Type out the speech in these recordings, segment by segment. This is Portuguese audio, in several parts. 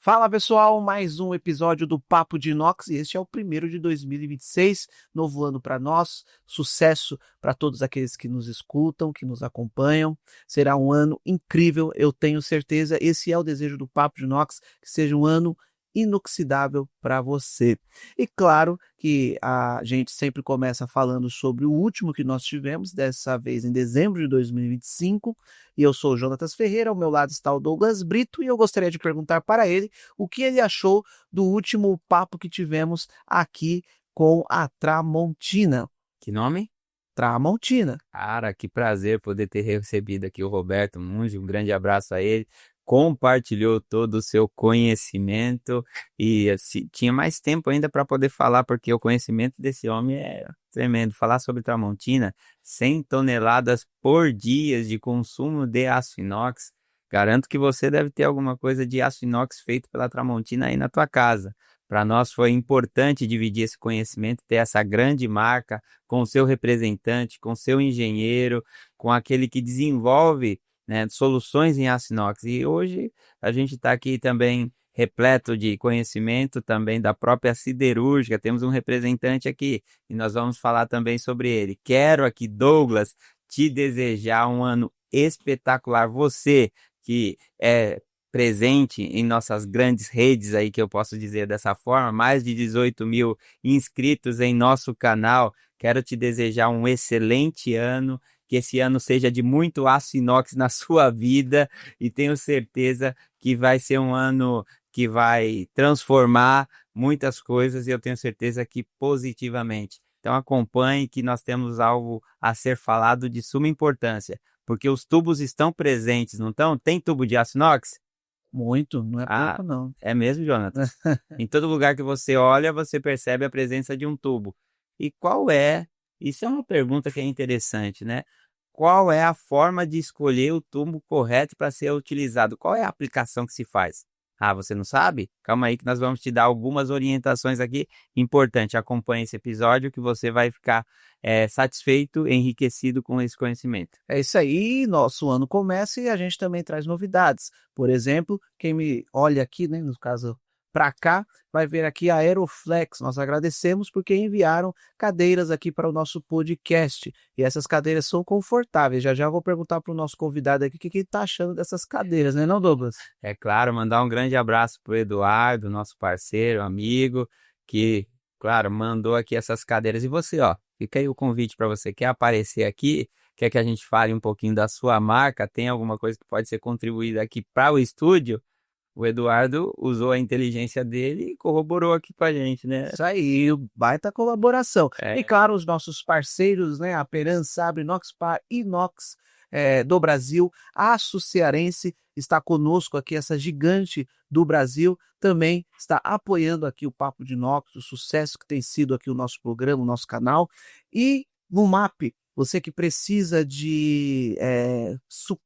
Fala pessoal, mais um episódio do Papo de Inox e este é o primeiro de 2026, novo ano para nós, sucesso para todos aqueles que nos escutam, que nos acompanham, será um ano incrível, eu tenho certeza, esse é o desejo do Papo de Inox, que seja um ano inoxidável para você. E claro que a gente sempre começa falando sobre o último que nós tivemos, dessa vez em dezembro de 2025, e eu sou o Jonatas Ferreira, ao meu lado está o Douglas Brito, e eu gostaria de perguntar para ele o que ele achou do último papo que tivemos aqui com a Tramontina. Que nome? Tramontina. Cara, que prazer poder ter recebido aqui o Roberto Mungi, um grande abraço a ele. Compartilhou todo o seu conhecimento e assim, tinha mais tempo ainda para poder falar, porque o conhecimento desse homem é tremendo. Falar sobre Tramontina, 100 toneladas por dia de consumo de aço inox. Garanto que você deve ter alguma coisa de aço inox feito pela Tramontina aí na tua casa. Para nós foi importante dividir esse conhecimento, ter essa grande marca com o seu representante, com o seu engenheiro, com aquele que desenvolve, né, soluções em aço inox. E hoje a gente está aqui também repleto de conhecimento também da própria siderúrgica. Temos um representante aqui e nós vamos falar também sobre ele. Quero aqui, Douglas, te desejar um ano espetacular. Você que é presente em nossas grandes redes aí, que eu posso dizer dessa forma, mais de 18 mil inscritos em nosso canal. Quero te desejar um excelente ano, que esse ano seja de muito aço inox na sua vida e tenho certeza que vai ser um ano que vai transformar muitas coisas e eu tenho certeza que positivamente. Então acompanhe que nós temos algo a ser falado de suma importância, porque os tubos estão presentes, não estão? Tem tubo de aço inox? Muito, não é Ah, pouco não. é mesmo, Jonatas? Em todo lugar que você olha, você percebe a presença de um tubo. E qual é? Isso é uma pergunta que é interessante, né? Qual é a forma de escolher o tubo correto para ser utilizado? Qual é a aplicação que se faz? Ah, você não sabe? Calma aí que nós vamos te dar algumas orientações aqui. Importante, acompanhe esse episódio que você vai ficar satisfeito, enriquecido com esse conhecimento. É isso aí, nosso ano começa e a gente também traz novidades. Por exemplo, quem me olha aqui, né, no caso para cá, vai ver aqui a Aeroflex. Nós agradecemos porque enviaram cadeiras aqui para o nosso podcast. E essas cadeiras são confortáveis. Já já vou perguntar para o nosso convidado aqui o que ele está achando dessas cadeiras, né, não, Douglas? É claro, mandar um grande abraço para o Eduardo, nosso parceiro, amigo, que, claro, mandou aqui essas cadeiras. E você, ó, fica aí o convite para você. Quer aparecer aqui? Quer que a gente fale um pouquinho da sua marca? Tem alguma coisa que pode ser contribuída aqui para o estúdio? O Eduardo usou a inteligência dele e corroborou aqui com a gente, né? Isso aí, baita colaboração. E É, claro, os nossos parceiros, né? A Peran Sabre, Inoxpar, Inox do Brasil, a Aço Cearense está conosco aqui, essa gigante do Brasil, também está apoiando aqui o Papo de Inox, o sucesso que tem sido aqui o nosso programa, o nosso canal. E no MAP, você que precisa de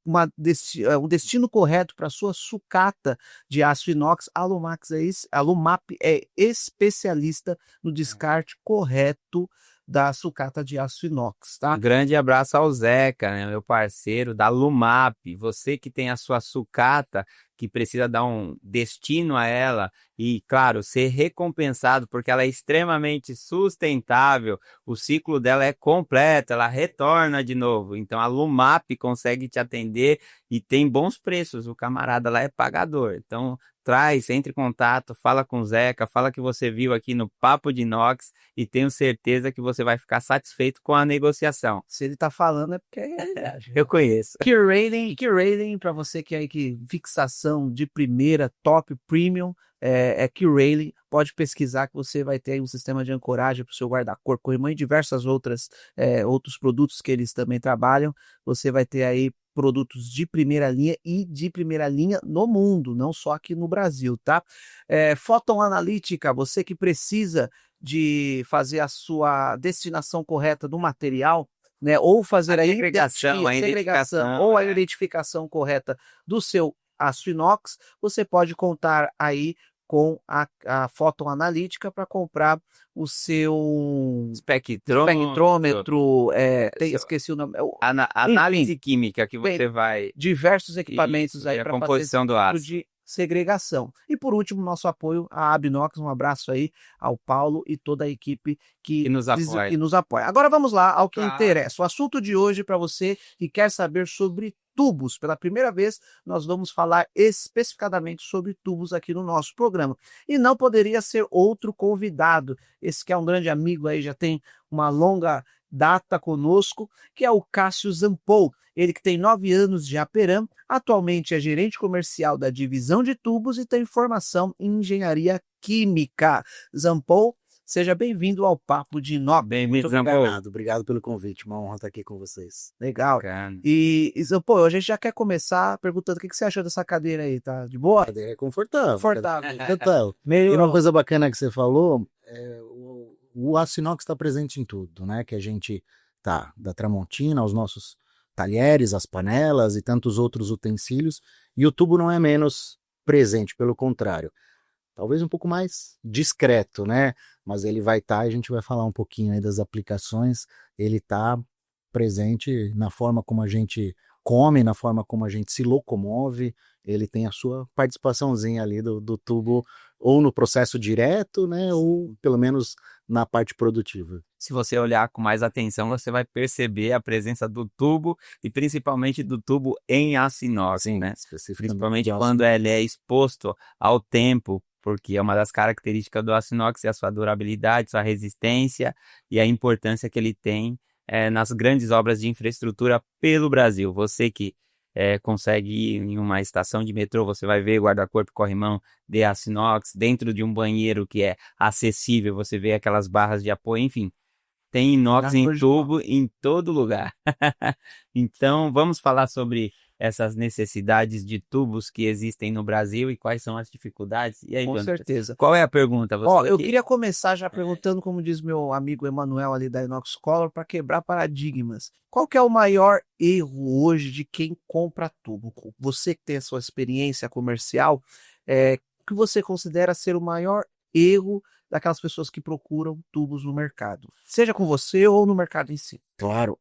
um destino correto para sua sucata de aço inox, a Lumap é especialista no descarte correto da sucata de aço inox, tá? um grande abraço ao Zeca, né, meu parceiro da Lumap. Você que tem a sua sucata, que precisa dar um destino a ela e, claro, ser recompensado porque ela é extremamente sustentável, o ciclo dela é completo, ela retorna de novo. Então a Lumap consegue te atender e tem bons preços, o camarada lá é pagador. Então traz, entre em contato, fala com o Zeca, fala que você viu aqui no Papo de Inox e tenho certeza que você vai ficar satisfeito com a negociação. Se ele tá falando é porque é verdade. Eu conheço. Key-Rating para você que é aí que fixação de primeira, top, premium, Key-Rating, pode pesquisar que você vai ter aí um sistema de ancoragem para o seu guarda-corpo, corrimão e diversas outros produtos que eles também trabalham. Você vai ter aí produtos de primeira linha e de primeira linha no mundo, não só aqui no Brasil, tá? Photon Analítica, você que precisa de fazer a sua destinação correta do material, né, ou fazer a segregação, a identificação, ou a identificação correta do seu aço inox, você pode contar aí com a fotoanalítica para comprar o seu espectrômetro, esqueci o nome. Análise química que você vai... Diversos equipamentos aí a para composição do aço. segregação. E por último, nosso apoio à Abinox, um abraço aí ao Paulo e toda a equipe Que nos apoia. que nos apoia. Agora vamos lá ao que Claro. interessa. O assunto de hoje para você que quer saber sobre tubos. Pela primeira vez, nós vamos falar especificadamente sobre tubos aqui no nosso programa. E não poderia ser outro convidado. Esse que é um grande amigo aí, já tem uma longa data conosco, que é o Cássio Zampol. Ele que tem 9 anos de Aperam, atualmente é gerente comercial da divisão de tubos e tem formação em engenharia química. Zampol, seja bem-vindo ao Papo de Inox. Bem-vindo, Muito Zampol. obrigado pelo convite, uma honra estar aqui com vocês. Legal. Bacana. E Zampol, a gente já quer começar perguntando o que você achou dessa cadeira aí, tá de boa? Cadeira é confortável. Confortável. Confortável. E Meio... uma coisa bacana que você falou, o aço inox está presente em tudo, né? Que a gente tá da Tramontina aos nossos talheres, as panelas e tantos outros utensílios, e o tubo não é menos presente, pelo contrário. Talvez um pouco mais discreto, né? Mas ele vai estar, a gente vai falar um pouquinho aí das aplicações, ele está presente na forma como a gente come, na forma como a gente se locomove, ele tem a sua participaçãozinha ali do tubo, ou no processo direto, né? Ou pelo menos na parte produtiva. Se você olhar com mais atenção, você vai perceber a presença do tubo e principalmente do tubo em aço inox, Sim, né? especificamente Principalmente de aço quando inox. ele é exposto ao tempo, porque é uma das características do aço inox é a sua durabilidade, sua resistência e a importância que ele tem nas grandes obras de infraestrutura pelo Brasil. Você que consegue ir em uma estação de metrô, você vai ver guarda-corpo e corrimão de aço inox, dentro de um banheiro que é acessível, você vê aquelas barras de apoio, enfim. Tem inox em tubo em todo lugar. Então, vamos falar sobre essas necessidades de tubos que existem no Brasil e quais são as dificuldades. E aí, Com Jonathan, certeza. qual é a pergunta? Você Eu que- queria começar já perguntando, como diz meu amigo Emanuel ali da Inox Color, para quebrar paradigmas. Qual que é o maior erro hoje de quem compra tubo? Você que tem a sua experiência comercial, o que você considera ser o maior erro daquelas pessoas que procuram tubos no mercado? Seja com você ou no mercado em si. Claro,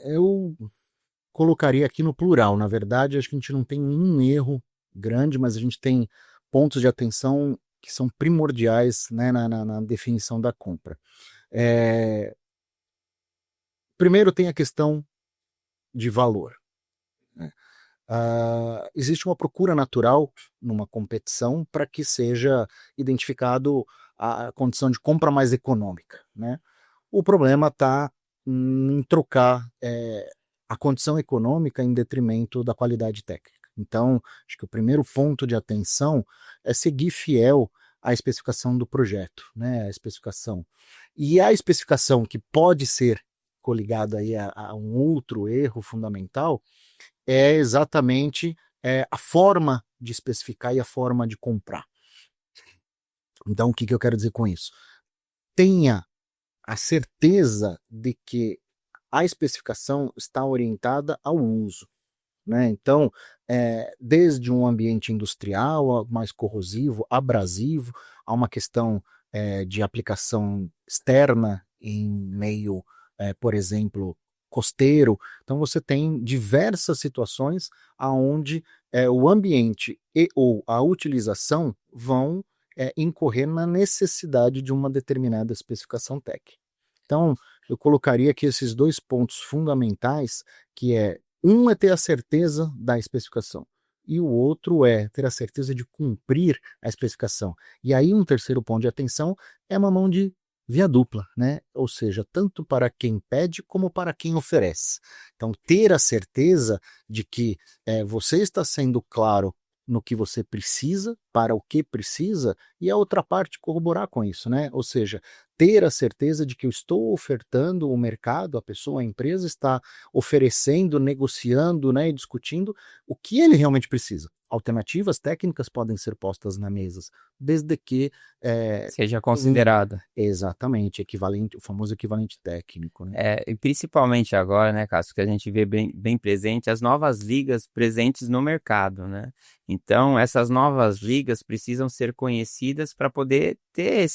eu colocaria aqui no plural. Na verdade, acho que a gente não tem um erro grande, mas a gente tem pontos de atenção que são primordiais, né, na definição da compra. Primeiro tem a questão de valor, né? Existe uma procura natural numa competição para que seja identificado a condição de compra mais econômica, né? O problema está em trocar a condição econômica em detrimento da qualidade técnica. Então, acho que o primeiro ponto de atenção é seguir fiel à especificação do projeto, né? A especificação. E a especificação que pode ser coligada aí a um outro erro fundamental é exatamente a forma de especificar e a forma de comprar. Então, o que eu quero dizer com isso? Tenha a certeza de que a especificação está orientada ao uso, né? Então, desde um ambiente industrial mais corrosivo, abrasivo, a uma questão de aplicação externa em meio, por exemplo, costeiro. Então, você tem diversas situações onde o ambiente e ou a utilização vão incorrer na necessidade de uma determinada especificação técnica. Então, eu colocaria aqui esses dois pontos fundamentais, que um é ter a certeza da especificação, e o outro é ter a certeza de cumprir a especificação. E aí um terceiro ponto de atenção é uma mão de via dupla, né? Ou seja, tanto para quem pede como para quem oferece. Então, ter a certeza de que você está sendo claro no que você precisa, para o que precisa, e a outra parte corroborar com isso, né? Ou seja, ter a certeza de que eu estou ofertando o mercado, a pessoa, a empresa está oferecendo, negociando, né, e discutindo o que ele realmente precisa. Alternativas técnicas podem ser postas na mesa, desde que seja considerada. Exatamente, equivalente, o famoso equivalente técnico, né? E principalmente agora, né, Cássio, que a gente vê bem presente as novas ligas presentes no mercado, né? Então, essas novas ligas precisam ser conhecidas para poder ter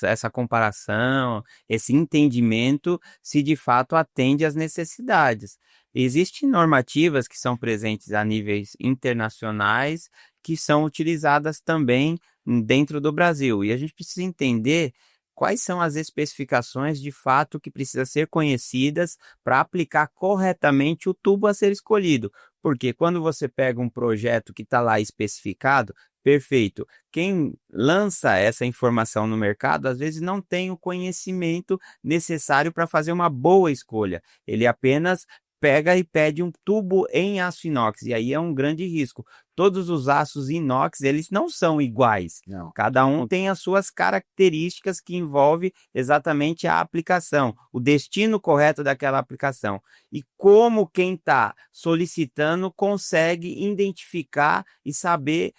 essa comparação, esse entendimento, se de fato atende às necessidades. Existem normativas que são presentes a níveis internacionais que são utilizadas também dentro do Brasil. E a gente precisa entender quais são as especificações de fato que precisam ser conhecidas para aplicar corretamente o tubo a ser escolhido. Porque quando você pega um projeto que está lá especificado, perfeito. Quem lança essa informação no mercado, às vezes não tem o conhecimento necessário para fazer uma boa escolha. Ele apenas pega e pede um tubo em aço inox, e aí é um grande risco. Todos os aços inox, eles não são iguais. Não. Cada um tem as suas características que envolve exatamente a aplicação, o destino correto daquela aplicação. E como quem está solicitando consegue identificar e saber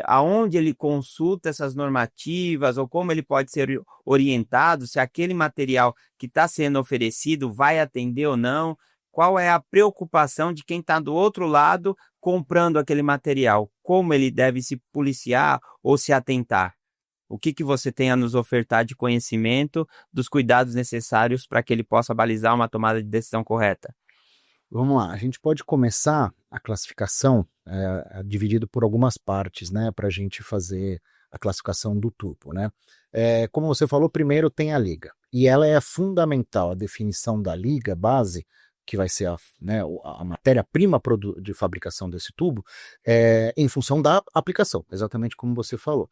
aonde ele consulta essas normativas ou como ele pode ser orientado, se aquele material que está sendo oferecido vai atender ou não. Qual é a preocupação de quem está do outro lado comprando aquele material? Como ele deve se policiar ou se atentar? O que você tem a nos ofertar de conhecimento dos cuidados necessários para que ele possa balizar uma tomada de decisão correta? Vamos lá, a gente pode começar a classificação dividido por algumas partes, né, para a gente fazer a classificação do tubo, né? Como você falou, primeiro tem a liga, e ela é fundamental, a definição da liga base, que vai ser a matéria-prima de fabricação desse tubo, em função da aplicação, exatamente como você falou.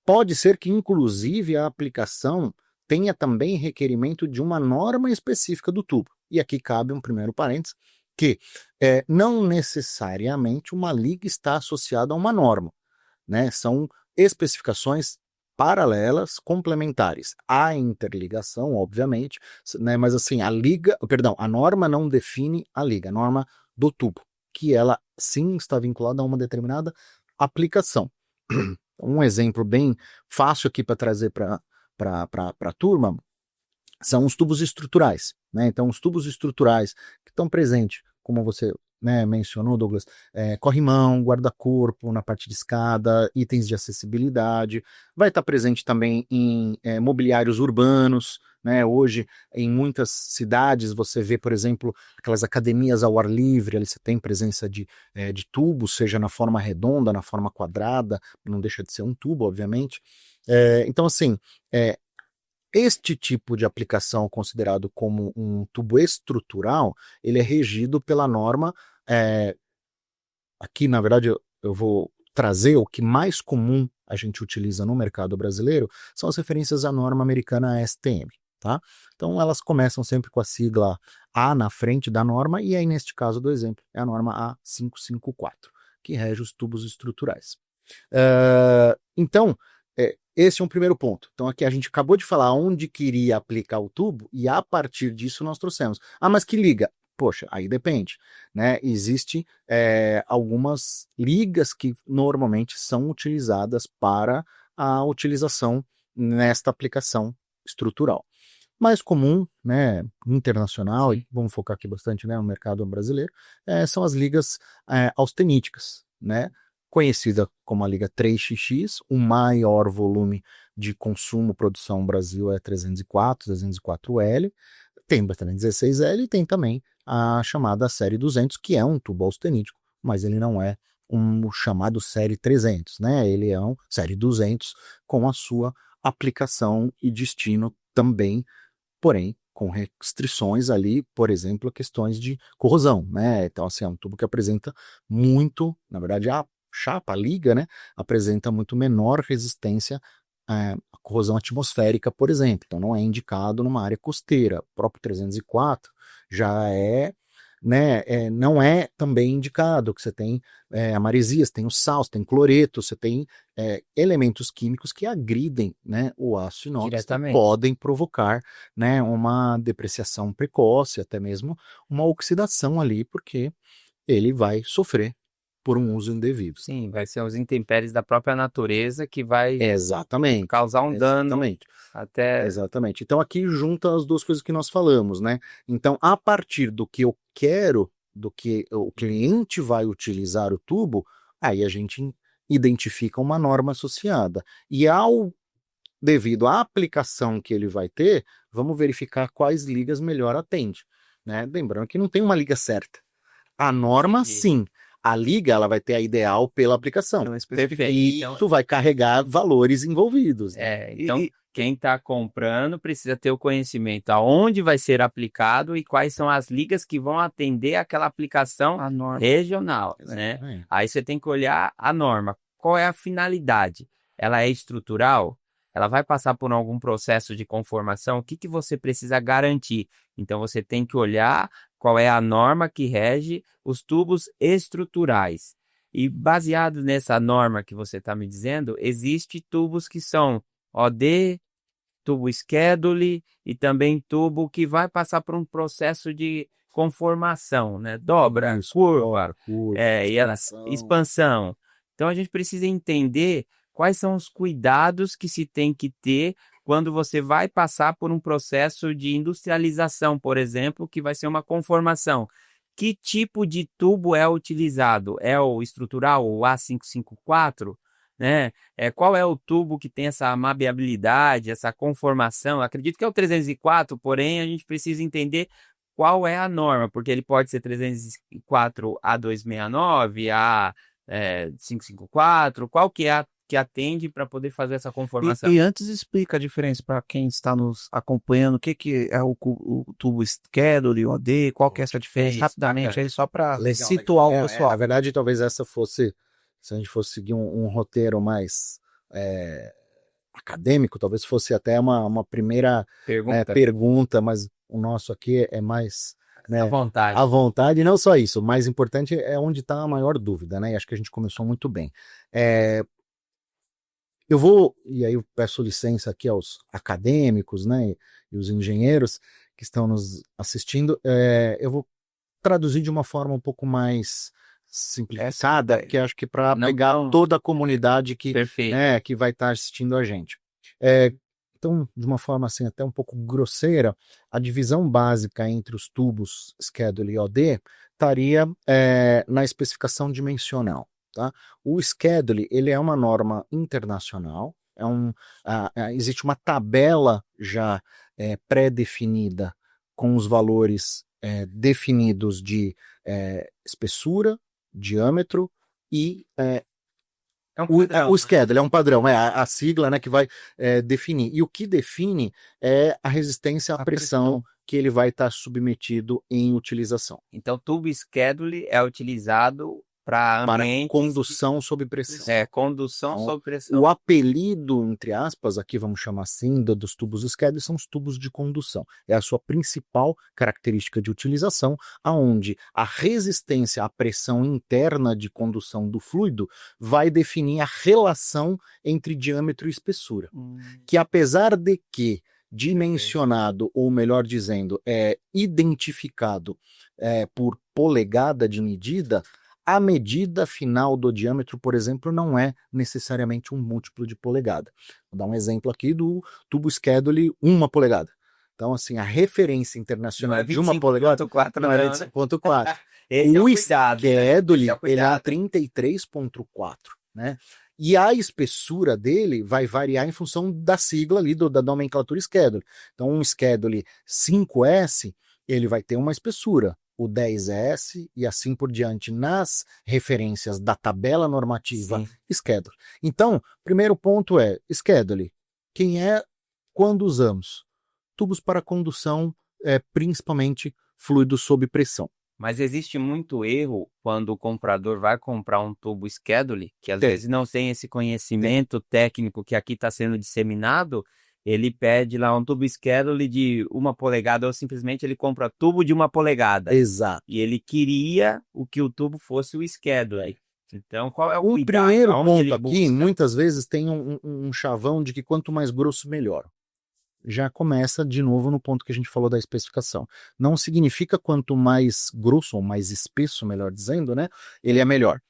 Pode ser que, inclusive, a aplicação tenha também requerimento de uma norma específica do tubo. E aqui cabe um primeiro parênteses, que não necessariamente uma liga está associada a uma norma, né? São especificações paralelas, complementares. Há interligação, obviamente, né? Mas assim, a norma não define a liga, a norma do tubo, que ela sim está vinculada a uma determinada aplicação. Um exemplo bem fácil aqui para trazer para a turma são os tubos estruturais, né? Então, os tubos estruturais que estão presentes, como você mencionou, Douglas, corrimão, guarda-corpo na parte de escada, itens de acessibilidade, vai estar presente também em mobiliários urbanos, né? Hoje, em muitas cidades, você vê, por exemplo, aquelas academias ao ar livre, ali você tem presença de tubos, seja na forma redonda, na forma quadrada, não deixa de ser um tubo, obviamente. Então, assim, este tipo de aplicação considerado como um tubo estrutural, ele é regido pela norma, aqui na verdade eu vou trazer o que mais comum a gente utiliza no mercado brasileiro, são as referências à norma americana ASTM, tá? Então elas começam sempre com a sigla A na frente da norma, e aí neste caso do exemplo é a norma A554, que rege os tubos estruturais. Então, esse é um primeiro ponto. Então aqui a gente acabou de falar onde queria aplicar o tubo e a partir disso nós trouxemos. Mas que liga? Poxa, aí depende, né? Existem algumas ligas que normalmente são utilizadas para a utilização nesta aplicação estrutural. Mais comum, né, internacional, e vamos focar aqui bastante, né, no mercado brasileiro, são as ligas austeníticas, né? Conhecida como a Liga 3XX, o maior volume de consumo, produção no Brasil é 304L, tem 316L e tem também a chamada Série 200, que é um tubo austenítico, mas ele não é um chamado Série 300, né? Ele é um Série 200 com a sua aplicação e destino também, porém com restrições ali, por exemplo, questões de corrosão, né? Então, assim, é um tubo que apresenta muito, na verdade, a chapa, a liga, né, apresenta muito menor resistência à corrosão atmosférica, por exemplo. Então não é indicado numa área costeira. O próprio 304 já não é também indicado, que você tem a maresia, você tem o sal, você tem cloreto, você tem elementos químicos que agridem, né, o aço inox, que podem provocar, né, uma depreciação precoce, até mesmo uma oxidação ali, porque ele vai sofrer por um uso indevido. Sim, vai ser os intempéries da própria natureza que vai Exatamente. causar um dano até... Exatamente. Então aqui junta as duas coisas que nós falamos, né? Então, a partir do que eu quero, do que o cliente vai utilizar o tubo, aí a gente identifica uma norma associada. E devido à aplicação que ele vai ter, vamos verificar quais ligas melhor atende, né? Lembrando que não tem uma liga certa. A norma, sim. A liga, ela vai ter a ideal pela aplicação. Então, especifica. E isso vai carregar valores envolvidos, né? Então, quem está comprando precisa ter o conhecimento aonde vai ser aplicado e quais são as ligas que vão atender aquela aplicação A norma. regional, né? Exatamente. Aí você tem que olhar a norma. Qual é a finalidade? Ela é estrutural? Ela vai passar por algum processo de conformação? O que que você precisa garantir? Então, você tem que olhar qual é a norma que rege os tubos estruturais. E baseado nessa norma que você está me dizendo, existem tubos que são OD, tubo schedule e também tubo que vai passar por um processo de conformação, né? Dobra, curva, e a expansão. Então, a gente precisa entender quais são os cuidados que se tem que ter quando você vai passar por um processo de industrialização, por exemplo, que vai ser uma conformação. Que tipo de tubo é utilizado? É o estrutural, o A554? Né? Qual é o tubo que tem essa maleabilidade, essa conformação? Acredito que é o 304, porém a gente precisa entender qual é a norma, porque ele pode ser 304 A269, A554, qual que é a que atende para poder fazer essa conformação. E antes explica a diferença para quem está nos acompanhando, o que é o tubo schedule, OD, qual que é essa diferença, rapidamente, aí só para situar o pessoal. Na verdade, talvez essa fosse, se a gente fosse seguir um roteiro mais acadêmico, talvez fosse até uma primeira pergunta, mas o nosso aqui é mais... Né, à vontade, e não só isso, o mais importante é onde está a maior dúvida, né? E acho que a gente começou muito bem. Eu vou, e aí eu peço licença aqui aos acadêmicos, né, e os engenheiros que estão nos assistindo, eu vou traduzir de uma forma um pouco mais simplificada, que acho que para pegar toda a comunidade que vai estar assistindo a gente. Então, de uma forma assim até um pouco grosseira, a divisão básica entre os tubos schedule e OD estaria na especificação dimensional. Tá? O schedule, ele é uma norma internacional, existe uma tabela já pré-definida com os valores definidos de espessura, diâmetro e o schedule é um padrão, a sigla, né, que vai definir. E o que define é a resistência à pressão que ele vai estar submetido em utilização. Então, tubo schedule é utilizado para condução sob pressão. Condução sob pressão. O apelido, entre aspas, aqui vamos chamar assim, dos tubos schedule, são os tubos de condução. É a sua principal característica de utilização, aonde a resistência à pressão interna de condução do fluido vai definir a relação entre diâmetro e espessura. Que apesar de que dimensionado, ou melhor dizendo, identificado por polegada de medida, a medida final do diâmetro, por exemplo, não é necessariamente um múltiplo de polegada. Vou dar um exemplo aqui do tubo schedule 1 polegada. Então, assim, a referência internacional de 1 polegada não é 25.4. O schedule ele é 33.4, né? E a espessura dele vai variar em função da sigla ali, da nomenclatura schedule. Então, um schedule 5S, ele vai ter uma espessura. O 10S e assim por diante nas referências da tabela normativa schedule. Então, primeiro ponto é schedule. Quem é quando usamos? Tubos para condução, principalmente fluidos sob pressão. Mas existe muito erro quando o comprador vai comprar um tubo schedule, que às vezes não tem esse conhecimento técnico que aqui está sendo disseminado. Ele pede lá um tubo schedule de 1 polegada ou simplesmente ele compra tubo de 1 polegada. Exato. E ele queria que o tubo fosse o schedule. Então, qual é o cuidado? Primeiro ponto aqui, muitas vezes tem um chavão de que quanto mais grosso, melhor. Já começa de novo no ponto que a gente falou da especificação. Não significa quanto mais grosso ou mais espesso, melhor dizendo, né, ele é melhor.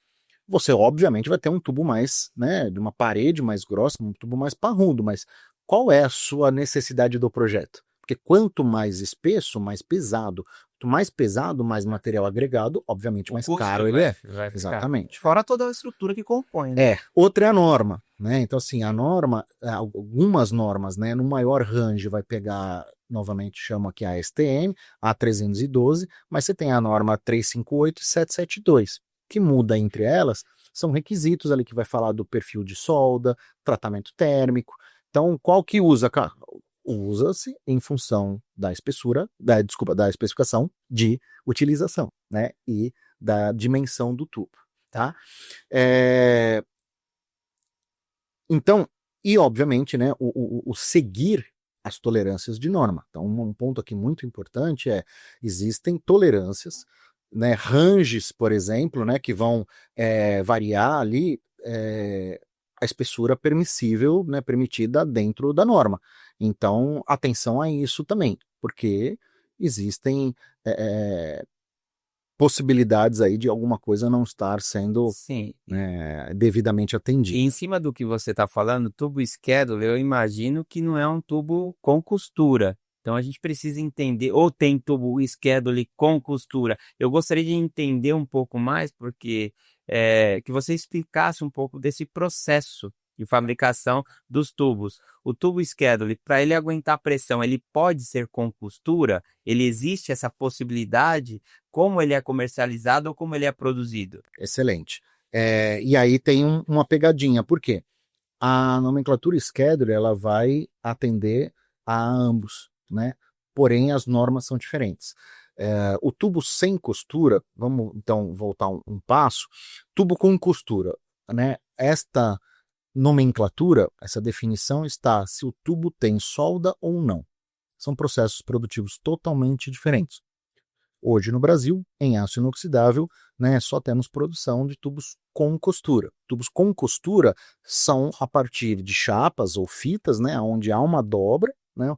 Você, obviamente, vai ter um tubo mais, né, de uma parede mais grossa, um tubo mais parrudo, mas qual é a sua necessidade do projeto? Porque quanto mais espesso, mais pesado. Quanto mais pesado, mais material agregado, obviamente mais caro ele é. Exatamente. Fora toda a estrutura que compõe. Né? Outra é a norma, né? Então, assim, a norma, algumas normas, né, no maior range vai pegar, novamente chamo aqui a STM, a 312, mas você tem a norma 358 e 772. que muda entre elas são requisitos ali que vai falar do perfil de solda, tratamento térmico. Então, qual que usa, cara? Usa-se em função da espessura, da especificação de utilização, né? E da dimensão do tubo, tá? Então, e obviamente, né, o seguir as tolerâncias de norma. Então, um ponto aqui muito importante existem tolerâncias, né, ranges, por exemplo, né, que vão variar ali a espessura permissível, né, permitida dentro da norma. Então, atenção a isso também, porque existem possibilidades aí de alguma coisa não estar sendo Sim. devidamente E atendida. em cima do que você está falando, tubo schedule, eu imagino que não é um tubo com costura. Então a gente precisa entender, ou tem tubo schedule com costura. Eu gostaria de entender um pouco mais, porque que você explicasse um pouco desse processo de fabricação dos tubos. O tubo schedule, para ele aguentar pressão, ele pode ser com costura? Ele existe essa possibilidade? Como ele é comercializado ou como ele é produzido? Excelente. E aí tem uma pegadinha, por quê? A nomenclatura schedule ela vai atender a ambos, né? Porém, as normas são diferentes. O tubo sem costura, vamos então voltar um passo, tubo com costura, né? Esta nomenclatura, essa definição está se o tubo tem solda ou não. São processos produtivos totalmente diferentes. Hoje no Brasil, em aço inoxidável, né, só temos produção de tubos com costura. Tubos com costura são a partir de chapas ou fitas, né, onde há uma dobra, né,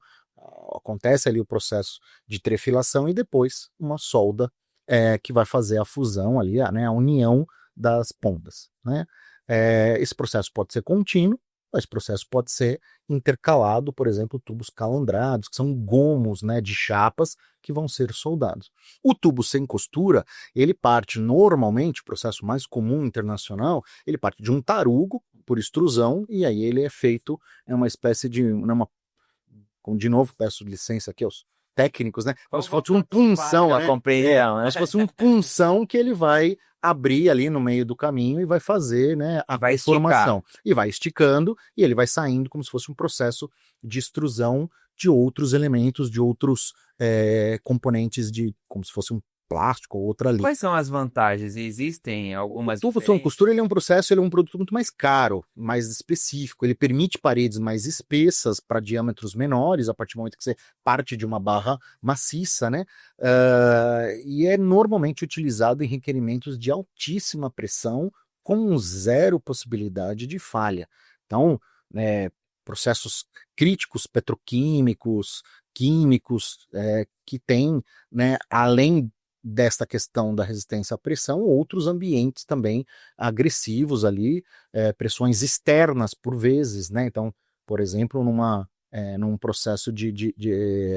acontece ali o processo de trefilação e depois uma solda que vai fazer a fusão ali, né, a união das pontas, né. Esse processo pode ser contínuo, esse processo pode ser intercalado, por exemplo, tubos calandrados, que são gomos, né, de chapas que vão ser soldados. O tubo sem costura, ele parte normalmente, o processo mais comum internacional, ele parte de um tarugo por extrusão e aí ele é feito uma espécie de de novo, peço licença aqui aos técnicos, né? Como se fosse um punção, né? Como se fosse um punção que ele vai abrir ali no meio do caminho e vai fazer, né, a formação. E vai esticando e ele vai saindo como se fosse um processo de extrusão de outros elementos, de outros componentes como se fosse um plástico ou outra ali. Quais são as vantagens? Existem algumas O tubo sem costura ele é um processo, ele é um produto muito mais caro, mais específico. Ele permite paredes mais espessas para diâmetros menores, a partir do momento que você parte de uma barra maciça, né? E é normalmente utilizado em requerimentos de altíssima pressão, com zero possibilidade de falha. Então, processos críticos petroquímicos, químicos, que têm, né, além desta questão da resistência à pressão, outros ambientes também agressivos ali, pressões externas por vezes, né? Então, por exemplo, num processo de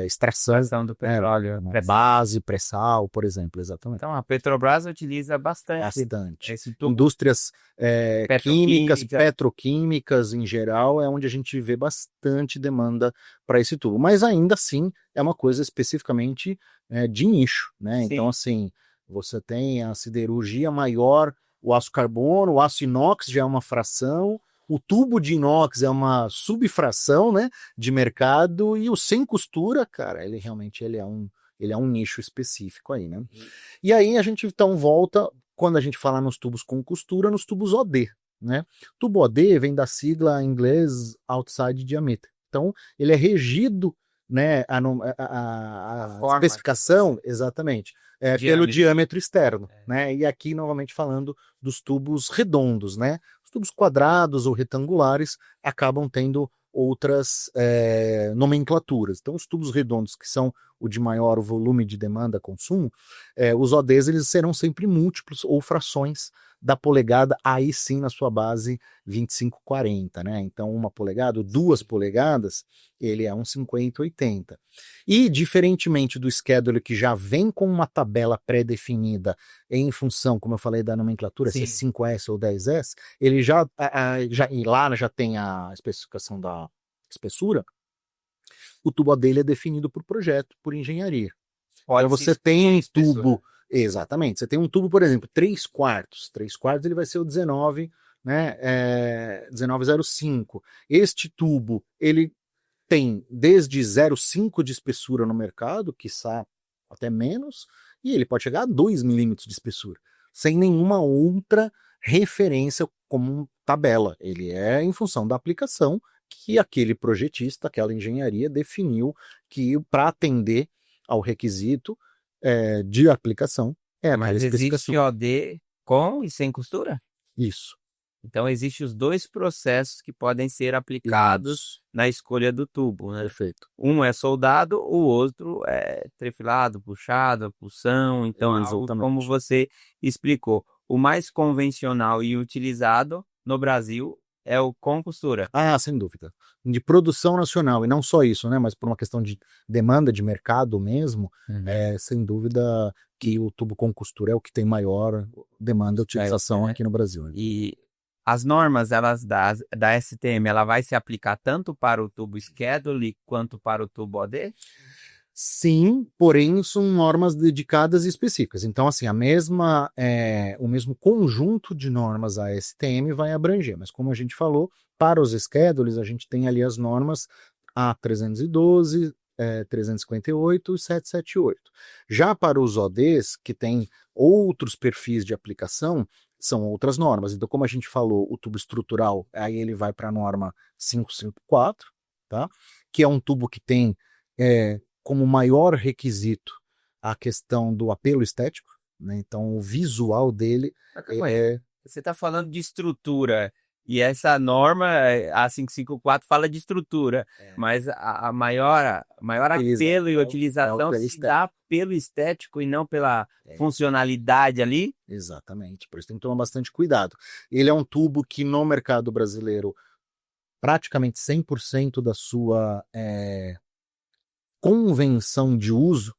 extração do petróleo, pré-base, pré-sal, por exemplo, exatamente. Então, a Petrobras utiliza bastante. Esse tubo. Indústrias químicas, petroquímicas em geral, é onde a gente vê bastante demanda para esse tubo. Mas ainda assim, é uma coisa especificamente de nicho, né? Sim. Então, assim, você tem a siderurgia maior, o aço carbono, o aço inox já é uma fração, o tubo de inox é uma subfração, né, de mercado, e o sem costura, cara, ele realmente ele é um nicho específico aí, né? E aí a gente então volta, quando a gente fala nos tubos com costura, nos tubos OD, né? Tubo OD vem da sigla em inglês Outside Diameter. Então, ele é regido, né, a especificação, exatamente, pelo diâmetro externo, né? E aqui, novamente, falando dos tubos redondos, né? Os tubos quadrados ou retangulares acabam tendo outras nomenclaturas. Então, os tubos redondos, que são o de maior volume de demanda, consumo, os ODs eles serão sempre múltiplos ou frações da polegada, aí sim na sua base 25-40, né? Então, 1 polegada, 2 polegadas, ele é um 50-80. E, diferentemente do schedule, que já vem com uma tabela pré-definida em função, como eu falei, da nomenclatura, se é 5S ou 10S, ele e lá já tem a especificação da espessura, o tubo dele é definido por projeto, por engenharia. Então você tem um tubo Exatamente. Você tem um tubo, por exemplo, 3/4. 3/4 ele vai ser o 19, né? 1905. Este tubo, ele tem desde 0,5 de espessura no mercado, quiçá até menos, e ele pode chegar a 2 milímetros de espessura, sem nenhuma outra referência como tabela. Ele é em função da aplicação que aquele projetista, aquela engenharia definiu que para atender ao requisito de aplicação é aquela Mas existe especificação. OD com e sem costura? Isso. Então, existem os dois processos que podem ser aplicados na escolha do tubo, né? Perfeito. Um é soldado, o outro é trefilado, puxado, pulsão. Então, Exatamente. como você explicou, o mais convencional e utilizado no Brasil é o com costura. Ah, sem dúvida. De produção nacional, e não só isso, né? Mas por uma questão de demanda de mercado mesmo, sem dúvida que o tubo com costura é o que tem maior demanda e utilização aqui no Brasil. Né? E as normas elas da STM, ela vai se aplicar tanto para o tubo schedule quanto para o tubo OD? Sim, porém são normas dedicadas e específicas. Então, assim, o mesmo conjunto de normas a STM vai abranger. Mas como a gente falou, para os schedules a gente tem ali as normas A312, 358 e 778. Já para os ODs, que tem outros perfis de aplicação, são outras normas. Então, como a gente falou, o tubo estrutural, aí ele vai para a norma 554, tá? Que é um tubo que tem como maior requisito a questão do apelo estético, né? Então, o visual dele Você está falando de estrutura, e essa norma, a 554, fala de estrutura, mas a maior apelo e utilização se dá pelo estético e não pela funcionalidade ali? Exatamente, por isso tem que tomar bastante cuidado. Ele é um tubo que no mercado brasileiro, praticamente 100% da sua convenção de uso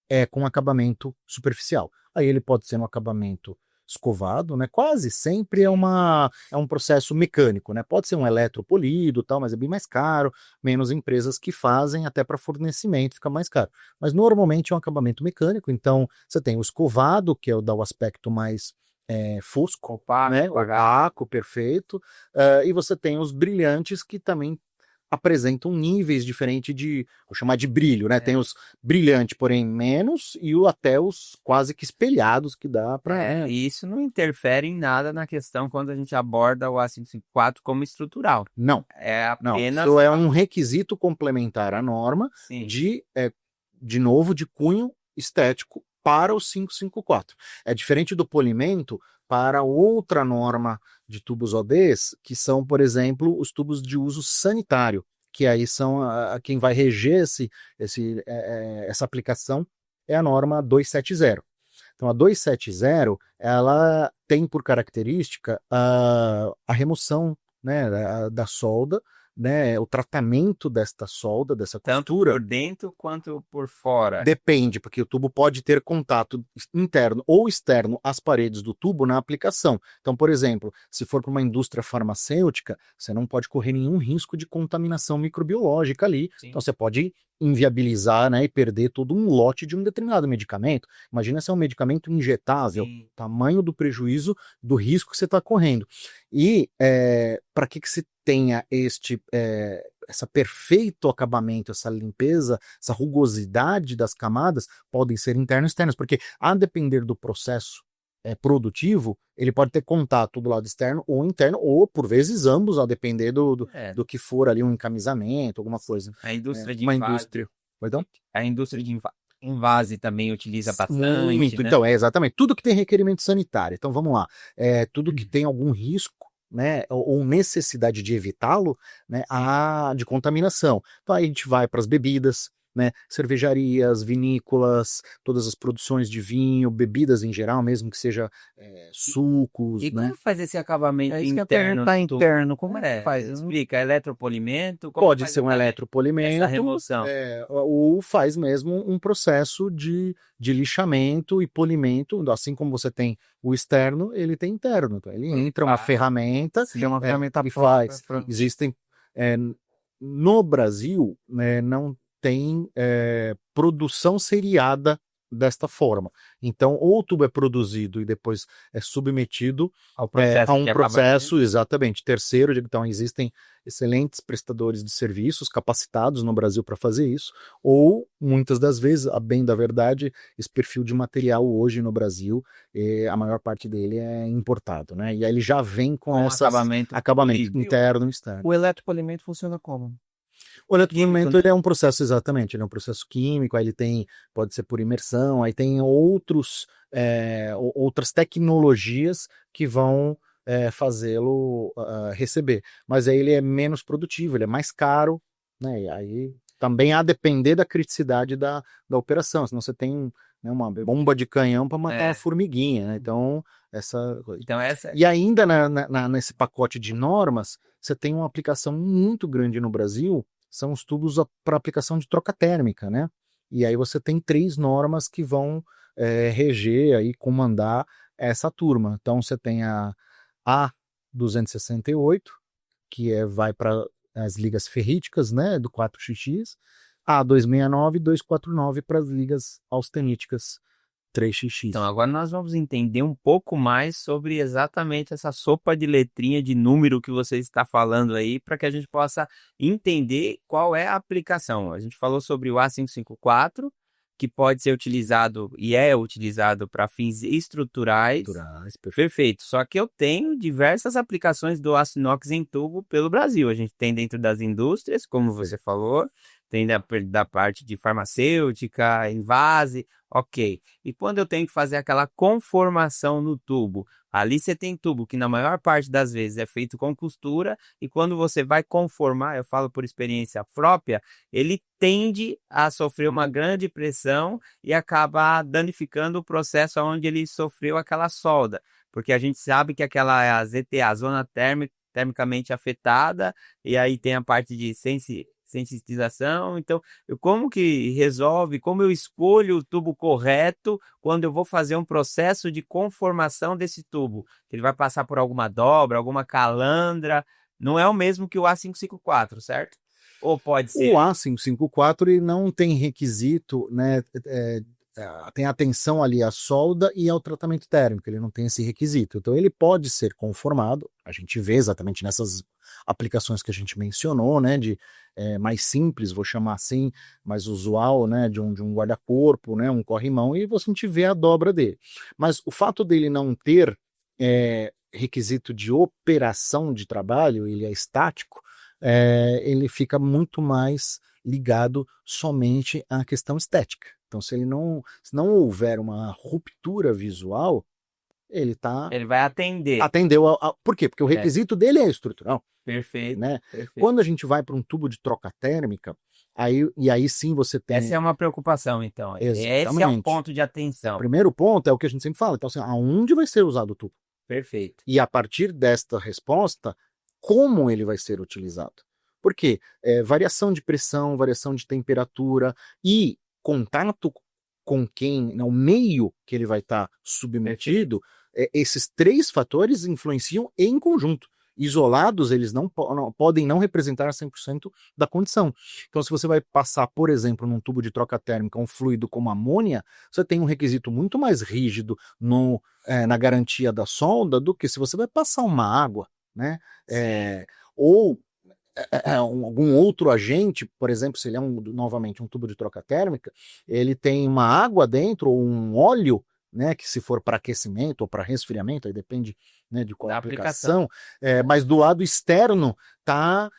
é com acabamento superficial. Aí ele pode ser um acabamento escovado, né? Quase sempre é um processo mecânico, né? Pode ser um eletropolido, tal, mas é bem mais caro, menos empresas que fazem, até para fornecimento fica mais caro. Mas normalmente é um acabamento mecânico, então você tem o escovado, que dá o aspecto mais fosco, Opaco, né? Opaco, perfeito. E você tem os brilhantes que também apresentam níveis diferentes vou chamar de brilho, né? Tem os brilhantes, porém menos, e até os quase que espelhados que dá para... E isso não interfere em nada na questão quando a gente aborda o A554 como estrutural. Não, É não. apenas... Isso é um requisito complementar à norma de novo, de cunho estético para o 554. É diferente do polimento para outra norma de tubos ODs, que são, por exemplo, os tubos de uso sanitário, que aí são quem vai reger essa aplicação é a norma 270. Então, a 270, ela tem por característica a remoção, né, da solda, né, o tratamento desta solda, dessa costura. Tanto por dentro quanto por fora. Depende, porque o tubo pode ter contato interno ou externo às paredes do tubo na aplicação. Então, por exemplo, se for para uma indústria farmacêutica, você não pode correr nenhum risco de contaminação microbiológica ali. Sim. Então, você pode inviabilizar, né, e perder todo um lote de um determinado medicamento. Imagina se é um medicamento injetável, sim, tamanho do prejuízo, do risco que você está correndo. E para que se tenha essa perfeito acabamento, essa limpeza, essa rugosidade das camadas, podem ser internos e externos, porque a depender do processo produtivo, ele pode ter contato do lado externo ou interno, ou por vezes ambos, a depender do que for ali, um encamisamento, alguma coisa. A indústria de uma invase. Indústria. Perdão? A indústria de invase também utiliza bastante. Muito, né? Então, exatamente. Tudo que tem requerimento sanitário. Então, vamos lá. Tudo que tem algum risco, né, ou necessidade de evitá-lo, né, de contaminação. Então, aí a gente vai para as bebidas, né, cervejarias, vinícolas, todas as produções de vinho, bebidas em geral, mesmo que seja sucos. E né? como faz esse acabamento interno? Interno, como faz? Explica, eletropolimento? Pode ser um eletropolimento, essa remoção. Ou faz mesmo um processo de lixamento e polimento, assim como você tem o externo, ele tem interno. Então, ele entra uma ferramenta, uma ferramenta e faz. Existem no Brasil, né, não tem produção seriada desta forma. Então, ou o tubo é produzido e depois é submetido Ao a um que acaba processo, exatamente, terceiro. Então, existem excelentes prestadores de serviços capacitados no Brasil para fazer isso, ou, muitas das vezes, a bem da verdade, esse perfil de material hoje no Brasil, a maior parte dele é importado, né? E aí ele já vem com essas acabamento acabamento polível. interno e externo. O eletropolimento funciona como? O eletropolimento Químico, ele é um processo, exatamente, ele é um processo químico, aí ele tem, pode ser por imersão, aí tem outras tecnologias que vão fazê-lo receber. Mas aí ele é menos produtivo, ele é mais caro, né? E aí também a depender da criticidade da operação, senão você tem, né, uma bomba de canhão para matar a formiguinha, né? Então, essa coisa. Então essa E ainda nesse pacote de normas, você tem uma aplicação muito grande no Brasil, são os tubos para aplicação de troca térmica, né? E aí você tem 3 normas que vão reger aí, comandar essa turma. Então você tem a A268, que vai para as ligas ferríticas, né, do 4XX, a 269 e 249 para as ligas austeníticas 3XX. Então, agora nós vamos entender um pouco mais sobre exatamente essa sopa de letrinha de número que você está falando aí, para que a gente possa entender qual é a aplicação. A gente falou sobre o A554, que pode ser utilizado e é utilizado para fins estruturais. Perfeito. Só que eu tenho diversas aplicações do aço inox em tubo pelo Brasil. A gente tem dentro das indústrias, como você falou, tem da parte de farmacêutica, envase, ok. E quando eu tenho que fazer aquela conformação no tubo, ali você tem tubo que na maior parte das vezes é feito com costura, e quando você vai conformar, eu falo por experiência própria, ele tende a sofrer uma grande pressão e acaba danificando o processo onde ele sofreu aquela solda, porque a gente sabe que aquela é a ZTA, zona termicamente afetada, e aí tem a parte de sensitização. Então, como que resolve, como eu escolho o tubo correto quando eu vou fazer um processo de conformação desse tubo? Ele vai passar por alguma dobra, alguma calandra, não é o mesmo que o A554, certo? Ou pode ser? O A554 ele não tem requisito, né, tem atenção ali à solda e ao tratamento térmico, ele não tem esse requisito. Então ele pode ser conformado, a gente vê exatamente nessas aplicações que a gente mencionou, né, de mais simples, vou chamar assim, mais usual, né, de um guarda-corpo, né, um corrimão, e a gente vê a dobra dele. Mas o fato dele não ter requisito de operação de trabalho, ele é estático, ele fica muito mais ligado somente à questão estética. Então, se não houver uma ruptura visual, ele vai atender. Por quê? Porque o requisito dele é estrutural. Perfeito, né? perfeito. Quando a gente vai para um tubo de troca térmica, aí sim você tem... Essa é uma preocupação, então. Exatamente. Esse é um ponto de atenção. O primeiro ponto é o que a gente sempre fala. Então, assim, aonde vai ser usado o tubo? Perfeito. E a partir desta resposta, como ele vai ser utilizado? Por quê? Variação de pressão, variação de temperatura e contato com o meio que ele vai estar submetido, esses 3 fatores influenciam em conjunto. Isolados, eles não podem não representar 100% da condição. Então, se você vai passar, por exemplo, num tubo de troca térmica um fluido como amônia, você tem um requisito muito mais rígido na garantia da solda do que se você vai passar uma água, né? Ou algum outro agente, por exemplo, se ele é novamente um tubo de troca térmica, ele tem uma água dentro ou um óleo, né, que se for para aquecimento ou para resfriamento, aí depende, né, de qual aplicação, mas do lado externo está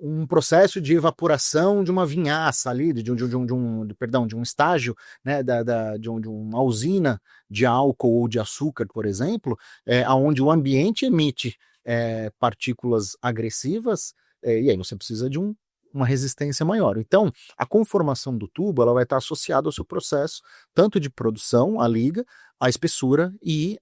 um processo de evaporação de uma vinhaça ali, de um estágio, né, de uma usina de álcool ou de açúcar, por exemplo, onde o ambiente emite partículas agressivas, e aí você precisa de uma resistência maior. Então, a conformação do tubo ela vai estar associada ao seu processo, tanto de produção, a liga, à espessura e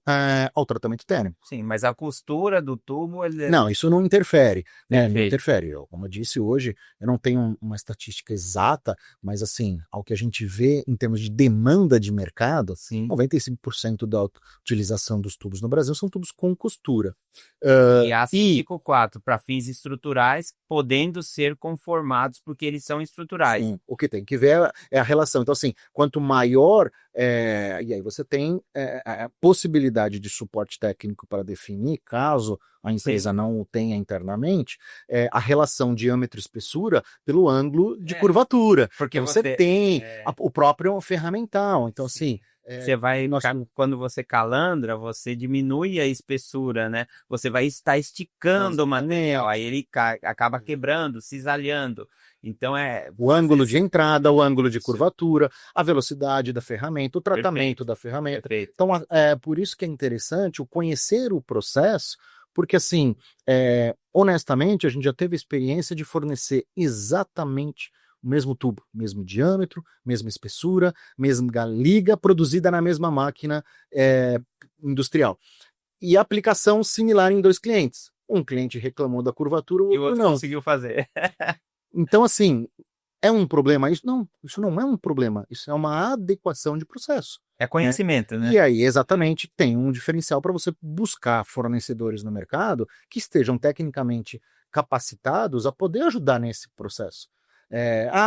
ao tratamento térmico. Sim, mas a costura do tubo, Não, isso não interfere, né? Não Perfeito. interfere. Como eu disse hoje, eu não tenho uma estatística exata, mas assim, ao que a gente vê em termos de demanda de mercado, Sim. 95% da utilização dos tubos no Brasil são tubos com costura. E a 554 para fins estruturais, podendo ser conformados porque eles são estruturais. Sim, o que tem que ver é a relação. Então, assim, quanto maior, e aí você tem a possibilidade de suporte técnico para definir, caso a empresa não o tenha internamente, a relação diâmetro-espessura pelo ângulo de curvatura. Porque então, você tem o próprio ferramental. Então, assim, você vai, quando você calandra, você diminui a espessura, né? Você vai estar esticando o material, aí ele acaba quebrando, cisalhando. Então o ângulo de entrada, o ângulo de curvatura, a velocidade da ferramenta, o tratamento da ferramenta. Perfeito. Então, por isso que é interessante o conhecer o processo, porque assim, honestamente, a gente já teve a experiência de fornecer exatamente o mesmo tubo, mesmo diâmetro, mesma espessura, mesma liga produzida na mesma máquina industrial. E aplicação similar em 2 clientes. Um cliente reclamou da curvatura, o outro não. Conseguiu fazer. Então, assim, é um problema? Isso não é um problema. Isso é uma adequação de processo. É conhecimento, né? E aí, exatamente, tem um diferencial para você buscar fornecedores no mercado que estejam tecnicamente capacitados a poder ajudar nesse processo.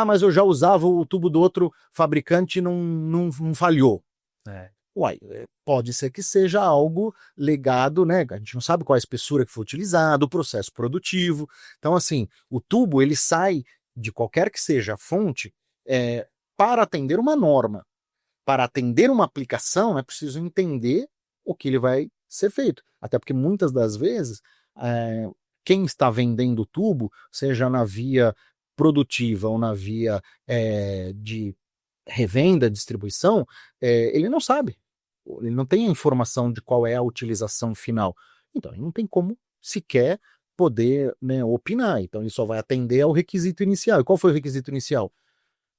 Mas eu já usava o tubo do outro fabricante e não falhou. Uai, pode ser que seja algo legado, né? A gente não sabe qual a espessura que foi utilizada, o processo produtivo. Então, assim, o tubo, ele sai de qualquer que seja a fonte para atender uma norma. Para atender uma aplicação, é preciso entender o que ele vai ser feito. Até porque muitas das vezes, quem está vendendo o tubo, seja na via produtiva ou na via de revenda, distribuição, ele não sabe. Ele não tem a informação de qual é a utilização final. Então, ele não tem como sequer poder, né, opinar. Então, ele só vai atender ao requisito inicial. E qual foi o requisito inicial?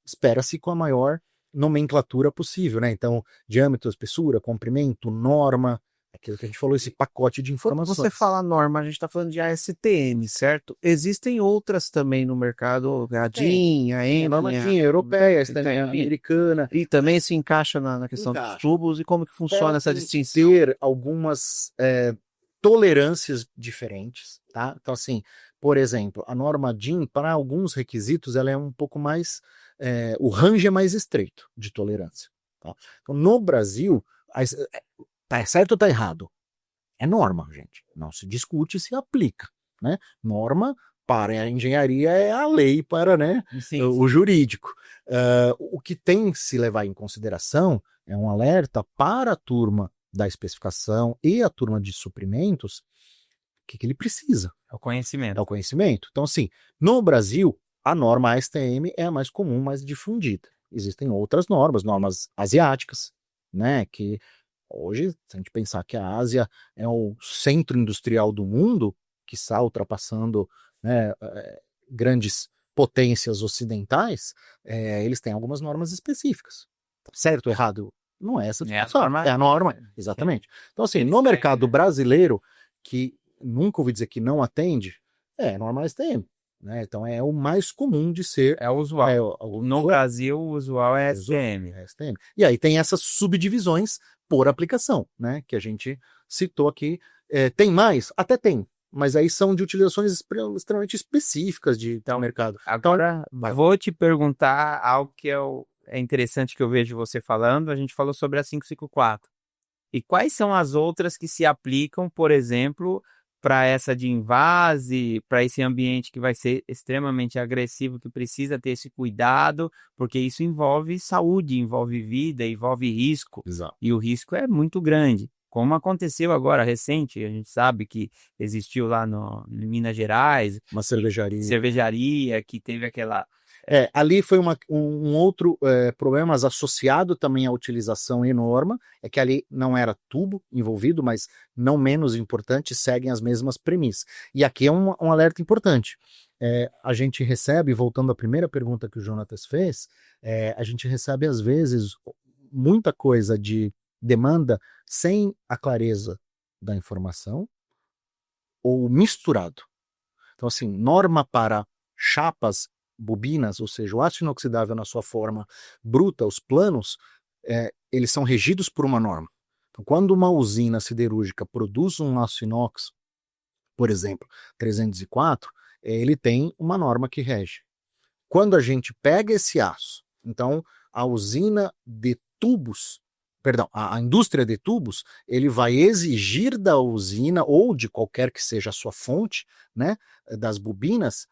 Espera-se com a maior nomenclatura possível, né? Então, diâmetro, espessura, comprimento, norma, aquilo que a gente falou, esse pacote de informações. Quando você fala norma, a gente está falando de ASTM, certo? Existem outras também no mercado, a DIN, a EN, a norma DIN europeia, a americana. E também se encaixa na questão dos tubos, e como que funciona essa distinção? Ter algumas tolerâncias diferentes, tá? Então, assim, por exemplo, a norma DIN, para alguns requisitos, ela é um pouco mais... o range é mais estreito de tolerância. Tá? Então, no Brasil, tá certo ou tá errado? É norma, gente. Não se discute, se aplica. Né? Norma para a engenharia é a lei para, né, o jurídico. O que tem que se levar em consideração é um alerta para a turma da especificação e a turma de suprimentos, o que ele precisa. É o conhecimento. É o conhecimento. Então, assim, no Brasil, a norma ASTM é a mais comum, mais difundida. Existem outras normas asiáticas, né, que hoje, se a gente pensar que a Ásia é o centro industrial do mundo, que está ultrapassando, né, grandes potências ocidentais, eles têm algumas normas específicas. Certo ou errado? Não é essa discussão. É a norma, exatamente. Então, assim, no mercado brasileiro, que nunca ouvi dizer que não atende, é norma ASTM. Né? Então é o mais comum de ser. É o usual. No Brasil, o usual é ASTM. E aí tem essas subdivisões por aplicação, né? Que a gente citou aqui. Tem mais? Até tem. Mas aí são de utilizações extremamente específicas de mercado. Agora, vou te perguntar algo que é interessante que eu vejo você falando. A gente falou sobre a 554. E quais são as outras que se aplicam, por exemplo, para essa de invase, para esse ambiente que vai ser extremamente agressivo, que precisa ter esse cuidado, porque isso envolve saúde, envolve vida, envolve risco. Exato. E o risco é muito grande. Como aconteceu agora, recente, a gente sabe que existiu lá em Minas Gerais... Uma cervejaria. Cervejaria, que teve aquela... ali foi um outro problema associado também à utilização e norma, é que ali não era tubo envolvido, mas não menos importante, seguem as mesmas premissas. E aqui é um alerta importante. A gente recebe, voltando à primeira pergunta que o Jonatas fez, a gente recebe às vezes muita coisa de demanda sem a clareza da informação ou misturado. Então, assim, norma para chapas, bobinas, ou seja, o aço inoxidável na sua forma bruta, os planos, eles são regidos por uma norma. Então, quando uma usina siderúrgica produz um aço inox, por exemplo, 304, ele tem uma norma que rege. Quando a gente pega esse aço, então a usina de tubos, perdão, a indústria de tubos, ele vai exigir da usina ou de qualquer que seja a sua fonte, né, das bobinas,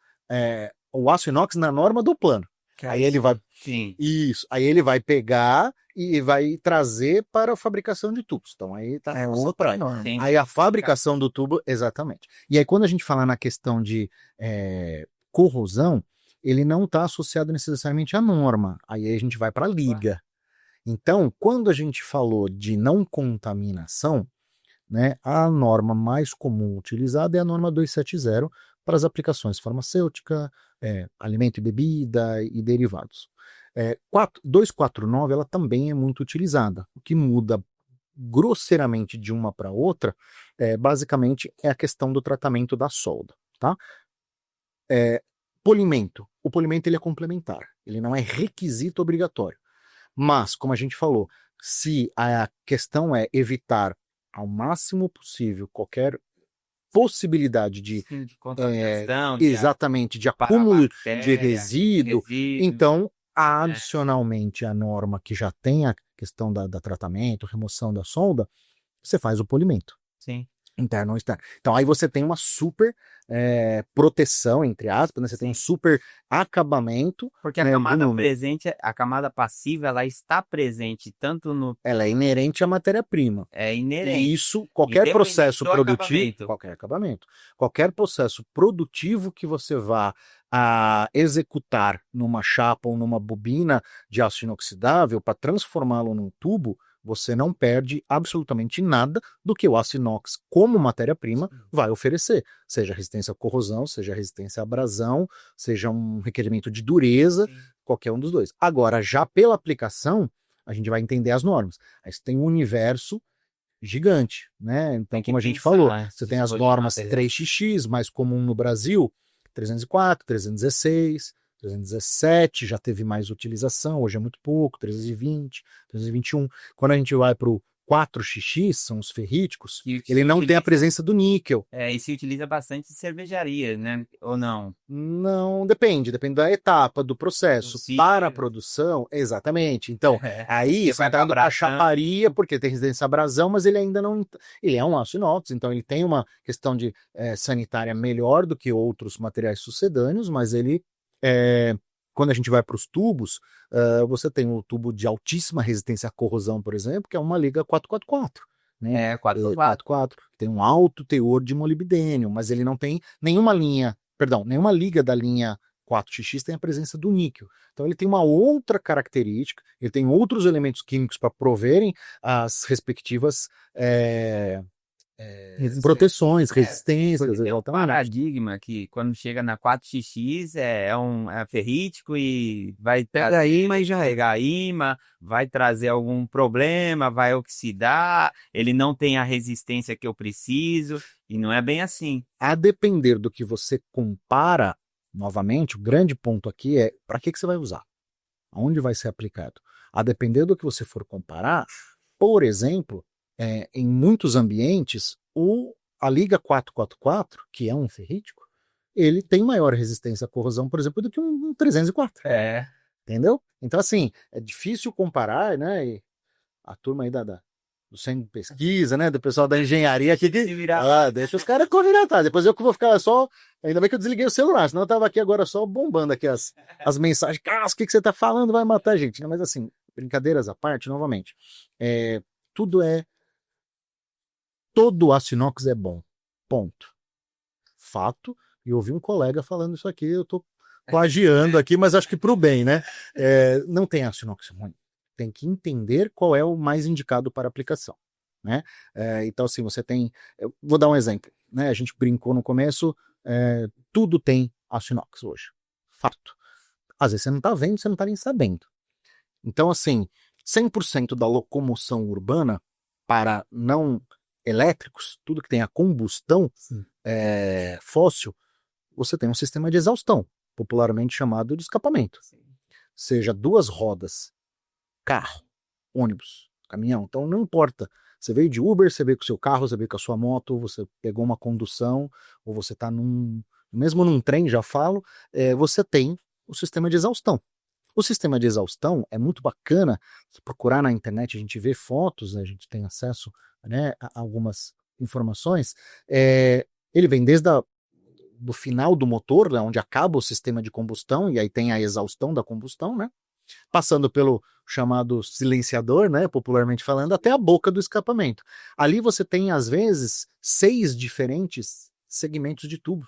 o aço inox na norma do plano. Aí ele vai, Sim. isso, aí ele vai pegar e vai trazer para a fabricação de tubos. Então aí tá outra norma. Sim. Aí a fabricação do tubo, exatamente. E aí quando a gente fala na questão de corrosão, ele não está associado necessariamente à norma. Aí a gente vai para a liga. Então, quando a gente falou de não contaminação, né, a norma mais comum utilizada é a norma 270 para as aplicações farmacêutica, alimento e bebida e derivados. 249 ela também é muito utilizada. O que muda grosseiramente de uma para outra, basicamente é a questão do tratamento da solda, tá? Polimento. O polimento ele é complementar, ele não é requisito obrigatório. Mas, como a gente falou, se a questão é evitar ao máximo possível qualquer possibilidade de contaminação, exatamente de acúmulo de resíduo, resíduo. então adicionalmente à norma que já tem a questão da tratamento, remoção da solda, você faz o polimento. Sim. Interno ou externo. Então aí você tem uma super proteção, entre aspas, né? Você tem um super acabamento. Porque a camada presente, a camada passiva, ela está presente tanto no... Ela é inerente à matéria-prima. É inerente. E isso, qualquer processo produtivo... acabamento. Qualquer processo produtivo que você vá executar numa chapa ou numa bobina de aço inoxidável para transformá-lo num tubo, você não perde absolutamente nada do que o aço inox, como matéria-prima, vai oferecer. Seja resistência à corrosão, seja resistência à abrasão, seja um requerimento de dureza, qualquer um dos dois. Agora, já pela aplicação, a gente vai entender as normas. Aí você tem um universo gigante, né? Então, como a gente falou, você tem as normas 3XX, mais comum no Brasil, 304, 316... 317 já teve mais utilização, hoje é muito pouco, 320, 321. Quando a gente vai para o 4XX, são os ferríticos, ele não tem a presença do níquel. E se utiliza bastante em cervejaria, né? Ou não? Não, depende da etapa do processo. Para a produção, exatamente. Então, aí você está indo para a chaparia, porque tem resistência à abrasão, mas ele ainda não... Ele é um aço inox, então ele tem uma questão de sanitária melhor do que outros materiais sucedâneos, mas ele quando a gente vai para os tubos, você tem o tubo de altíssima resistência à corrosão, por exemplo, que é uma liga 444. Né? 444. Tem um alto teor de molibdênio, mas ele não tem nenhuma liga da linha 4XX tem a presença do níquel. Então ele tem uma outra característica, ele tem outros elementos químicos para proverem as respectivas proteções, resistências. É um paradigma que quando chega na 4XX é ferrítico e vai pegar ímã e já pegar ímã, vai trazer algum problema, vai oxidar, ele não tem a resistência que eu preciso, e não é bem assim. A depender do que você compara, novamente, o grande ponto aqui é para que você vai usar? Aonde vai ser aplicado? A depender do que você for comparar, por exemplo, em muitos ambientes, a liga 444, que é um ferrítico, ele tem maior resistência à corrosão, por exemplo, do que um 304. Entendeu? Então, assim, é difícil comparar, né? E a turma aí do centro de pesquisa, né? Do pessoal da engenharia aqui. Deixa os caras conviratar. Depois eu que vou ficar só. Ainda bem que eu desliguei o celular, senão eu tava aqui agora só bombando aqui as mensagens. O que você tá falando? Vai matar a gente. Mas assim, brincadeiras à parte, novamente. Todo aço inox é bom. Ponto. Fato. E eu ouvi um colega falando isso aqui, eu tô plagiando aqui, mas acho que pro bem, né? Não tem aço inox ruim. Tem que entender qual é o mais indicado para aplicação, né? Então, assim, você tem... Eu vou dar um exemplo, né? A gente brincou no começo, tudo tem aço inox hoje. Fato. Às vezes você não tá vendo, você não tá nem sabendo. Então, assim, 100% da locomoção urbana para não elétricos, tudo que tem a combustão fóssil, você tem um sistema de exaustão, popularmente chamado de escapamento. Seja duas rodas, carro, ônibus, caminhão. Então não importa. Você veio de Uber, você veio com o seu carro, você veio com a sua moto, você pegou uma condução, ou você está mesmo num trem, já falo, você tem o sistema de exaustão. O sistema de exaustão é muito bacana. Se procurar na internet, a gente vê fotos, a gente tem acesso, né, a algumas informações. Ele vem desde do final do motor, né, onde acaba o sistema de combustão, e aí tem a exaustão da combustão, né, passando pelo chamado silenciador, né, popularmente falando, até a boca do escapamento. Ali você tem, às vezes, 6 diferentes segmentos de tubo,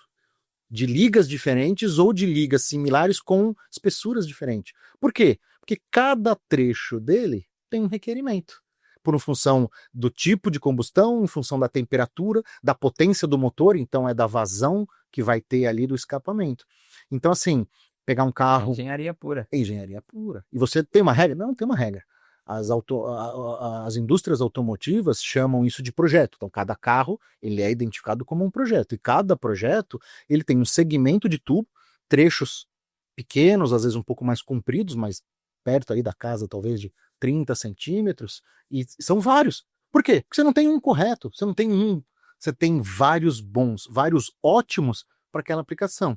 de ligas diferentes ou de ligas similares com espessuras diferentes. Por quê? Porque cada trecho dele tem um requerimento. Por função do tipo de combustão, em função da temperatura, da potência do motor, então é da vazão que vai ter ali do escapamento. Então, assim, pegar um carro... Engenharia pura. Engenharia pura. E você tem uma regra? Não, tem uma regra. As indústrias automotivas chamam isso de projeto. Então, cada carro ele é identificado como um projeto. E cada projeto ele tem um segmento de tubo, trechos pequenos, às vezes um pouco mais compridos, mas perto aí da casa, talvez de 30 centímetros, e são vários. Por quê? Porque você não tem um correto, você não tem um. Você tem vários bons, vários ótimos para aquela aplicação.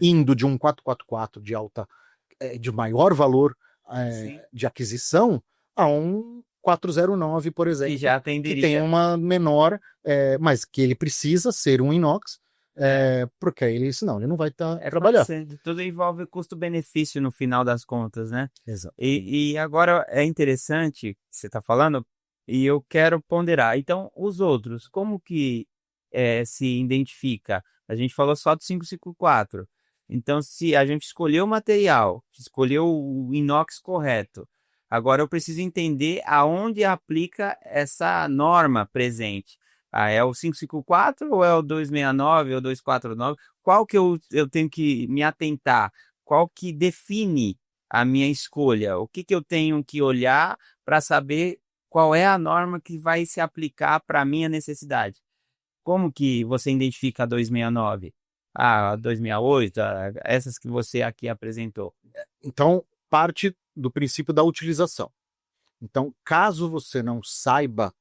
Indo de um 444 de maior valor de aquisição a um 409, por exemplo, que já atenderia, que tem uma menor, mas que ele precisa ser um inox, porque aí senão ele não vai trabalhar. Tudo envolve custo-benefício no final das contas, né? Exato. E agora é interessante que você está falando, e eu quero ponderar. Então, os outros, como que se identifica? A gente falou só do 554. Então, se a gente escolheu o material, escolheu o inox correto, agora eu preciso entender aonde aplica essa norma presente. É o 554 ou é o 269 ou 249? Qual que eu tenho que me atentar? Qual que define a minha escolha? O que eu tenho que olhar para saber qual é a norma que vai se aplicar para a minha necessidade? Como que você identifica a 269? A 268, essas que você aqui apresentou. Então, parte do princípio da utilização. Então, caso você não saiba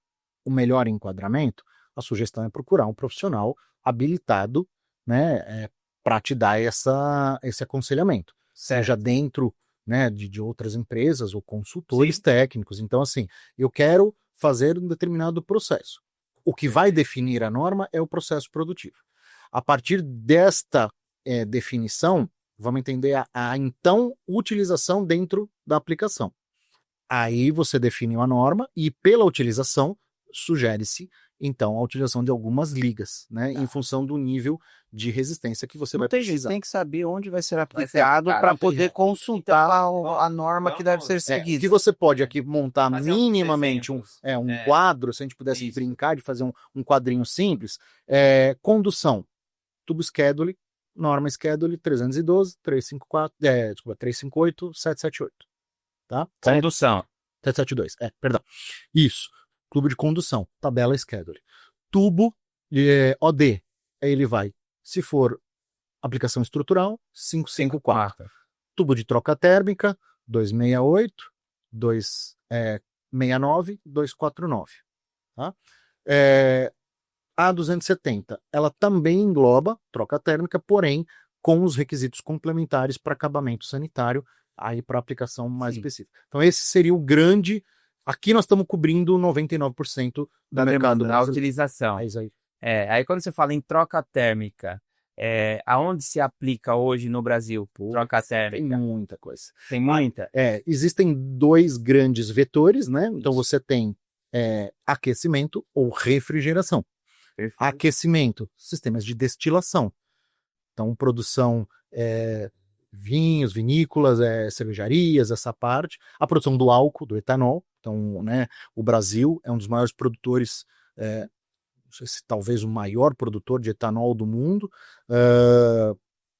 o melhor enquadramento, a sugestão é procurar um profissional habilitado, né, para te dar esse aconselhamento. Certo. Seja dentro, né, de outras empresas ou consultores técnicos. Então, assim, eu quero fazer um determinado processo. O que vai definir a norma é o processo produtivo. A partir desta definição, vamos entender a então utilização dentro da aplicação. Aí você define uma norma e pela utilização sugere-se então a utilização de algumas ligas, né, em função do nível de resistência que você vai precisar. Tem que saber onde vai ser aplicado para poder consultar a norma que deve ser seguida. Que você pode aqui montar minimamente um quadro, se a gente pudesse brincar de fazer um quadrinho simples, condução, tubo schedule, norma schedule 312, 358, 778. Tá? Condução. 772, perdão. Isso. Clube de condução, tabela schedule. Tubo OD, aí ele vai, se for aplicação estrutural, 554. Tubo de troca térmica, 268, 269, 249. Tá? A 270, ela também engloba troca térmica, porém com os requisitos complementares para acabamento sanitário, aí para aplicação mais específica. Então esse seria o grande... Aqui nós estamos cobrindo 99% do mercado da utilização. Aí quando você fala em troca térmica, aonde se aplica hoje no Brasil? Troca térmica. Tem muita coisa. Tem muita? Existem 2 grandes vetores, né? Então você tem aquecimento ou refrigeração. Perfeito. Aquecimento, sistemas de destilação. Então, produção vinhos, vinícolas, cervejarias, essa parte. A produção do álcool, do etanol. Então, né, o Brasil é um dos maiores produtores, não sei se talvez o maior produtor de etanol do mundo.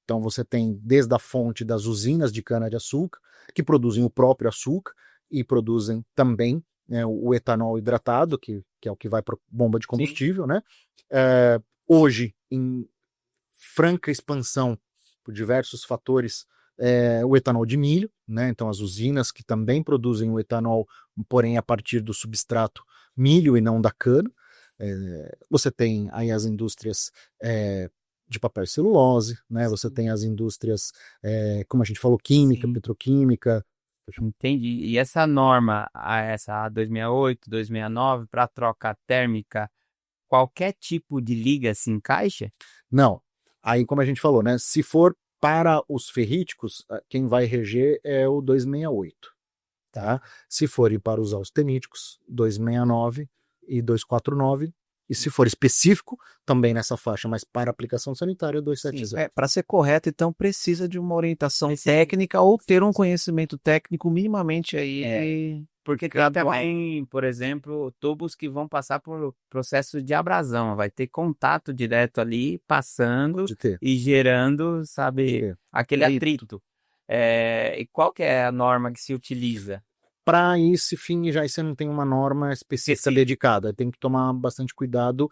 Então você tem desde a fonte das usinas de cana-de-açúcar, que produzem o próprio açúcar, e produzem também, né, o etanol hidratado, que é o que vai para bomba de combustível, né? Hoje, em franca expansão por diversos fatores, o etanol de milho, né? Então as usinas que também produzem o etanol, porém a partir do substrato milho e não da cana. Você tem aí as indústrias de papel e celulose, né? Você tem as indústrias, como a gente falou, química, petroquímica. Entendi. E essa norma, essa A268, 269, para troca térmica, qualquer tipo de liga se encaixa? Não. Aí, como a gente falou, né? Se for para os ferríticos, quem vai reger é o 268, tá? Se forem para os austeníticos, 269 e 249. E se for específico, também nessa faixa, mas para aplicação sanitária, 270. Para ser correto, então, precisa de uma orientação técnica ou ter um conhecimento técnico minimamente aí. Porque tem também, por exemplo, tubos que vão passar por processo de abrasão. Vai ter contato direto ali, passando e gerando, sabe, aquele atrito. E qual que é a norma que se utiliza? Para esse fim, já você não tem uma norma específica dedicada. Tem que tomar bastante cuidado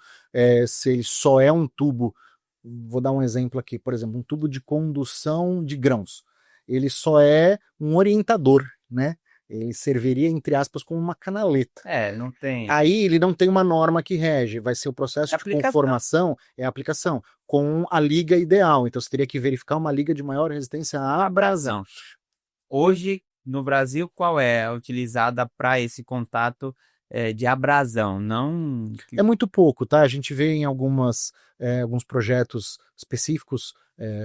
se ele só é um tubo. Vou dar um exemplo aqui, por exemplo, um tubo de condução de grãos. Ele só é um orientador, né? Ele serviria, entre aspas, como uma canaleta. Não tem. Aí ele não tem uma norma que rege, vai ser o processo de conformação, a aplicação, com a liga ideal. Então você teria que verificar uma liga de maior resistência à abrasão. Hoje, no Brasil, qual é a utilizada para esse contato de abrasão? Não... É muito pouco, tá? A gente vê em alguns projetos específicos,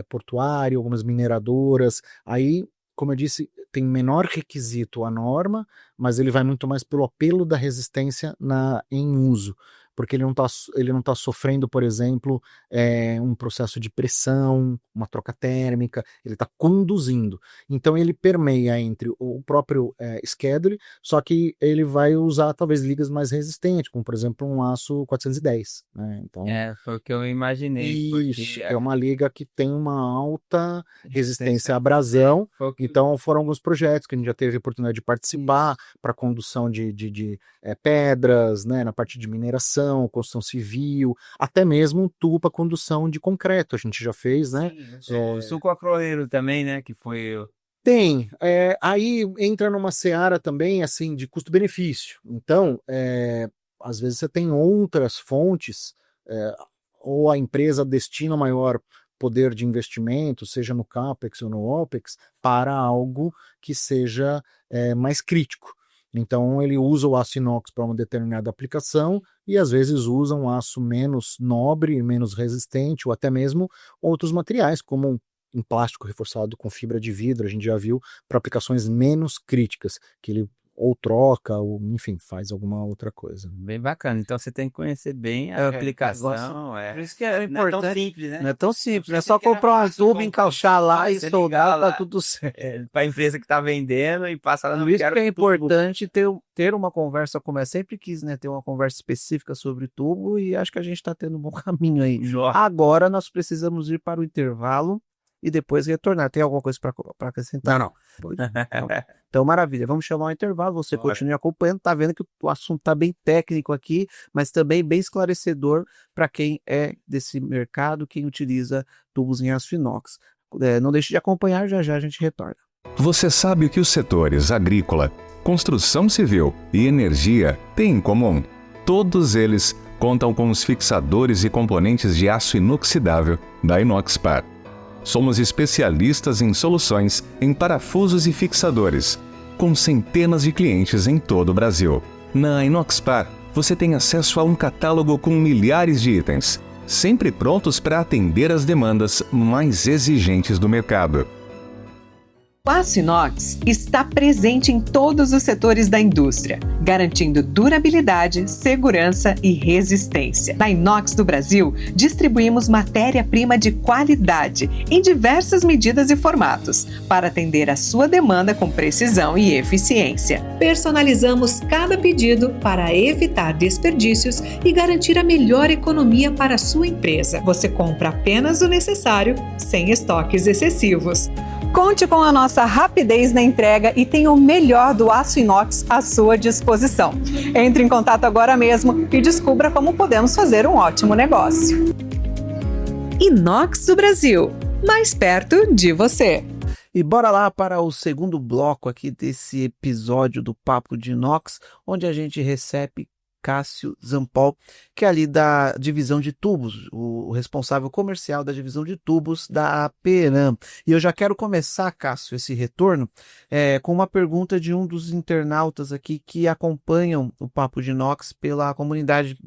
portuário, algumas mineradoras. Aí, como eu disse, tem menor requisito a norma, mas ele vai muito mais pelo apelo da resistência em uso. Porque ele não tá sofrendo, por exemplo, um processo de pressão, uma troca térmica, ele está conduzindo. Então ele permeia entre o próprio schedule, só que ele vai usar talvez ligas mais resistentes, como por exemplo um aço 410. Né? Então, foi o que eu imaginei. Isso, é uma liga que tem uma alta resistência à abrasão. Então foram alguns projetos que a gente já teve a oportunidade de participar para condução de pedras, né, na parte de mineração, construção civil, até mesmo um tubo para condução de concreto, a gente já fez, né? O suco acroleiro também, né, que foi... Tem, aí entra numa seara também, assim, de custo-benefício. Então, às vezes você tem outras fontes, ou a empresa destina maior poder de investimento, seja no CAPEX ou no OPEX, para algo que seja mais crítico. Então ele usa o aço inox para uma determinada aplicação e às vezes usa um aço menos nobre, menos resistente, ou até mesmo outros materiais, como um plástico reforçado com fibra de vidro, a gente já viu, para aplicações menos críticas, que ele ou troca, ou enfim, faz alguma outra coisa. Bem bacana, então você tem que conhecer bem a aplicação. Por isso que é importante. Não é tão simples, né? Não é tão simples, é só comprar uma tuba, encaixar lá e soldar, tá tudo certo. Para a empresa que está vendendo e passar lá no... Por isso que é importante ter uma conversa, como eu sempre quis, né? Ter uma conversa específica sobre tubo, e acho que a gente está tendo um bom caminho aí. Agora nós precisamos ir para o intervalo e depois retornar. Tem alguma coisa para acrescentar? Não. Então, maravilha. Vamos chamar um intervalo. Você continue acompanhando. Tá vendo que o assunto tá bem técnico aqui, mas também bem esclarecedor para quem é desse mercado, quem utiliza tubos em aço inox. Não deixe de acompanhar, já a gente retorna. Você sabe o que os setores agrícola, construção civil e energia têm em comum? Todos eles contam com os fixadores e componentes de aço inoxidável da Inoxpar. Somos especialistas em soluções em parafusos e fixadores, com centenas de clientes em todo o Brasil. Na Inoxpar, você tem acesso a um catálogo com milhares de itens, sempre prontos para atender às demandas mais exigentes do mercado. O aço inox está presente em todos os setores da indústria, garantindo durabilidade, segurança e resistência. Na Inox do Brasil, distribuímos matéria-prima de qualidade em diversas medidas e formatos, para atender a sua demanda com precisão e eficiência. Personalizamos cada pedido para evitar desperdícios e garantir a melhor economia para a sua empresa. Você compra apenas o necessário, sem estoques excessivos. Conte com a nossa rapidez na entrega e tenha o melhor do aço inox à sua disposição. Entre em contato agora mesmo e descubra como podemos fazer um ótimo negócio. Inox do Brasil, mais perto de você. E bora lá para o segundo bloco aqui desse episódio do Papo de Inox, onde a gente recebe Cássio Zampol, que é ali da divisão de tubos, o responsável comercial da divisão de tubos da Aperam. E eu já quero começar, Cássio, esse retorno com uma pergunta de um dos internautas aqui que acompanham o Papo de Inox pela comunidade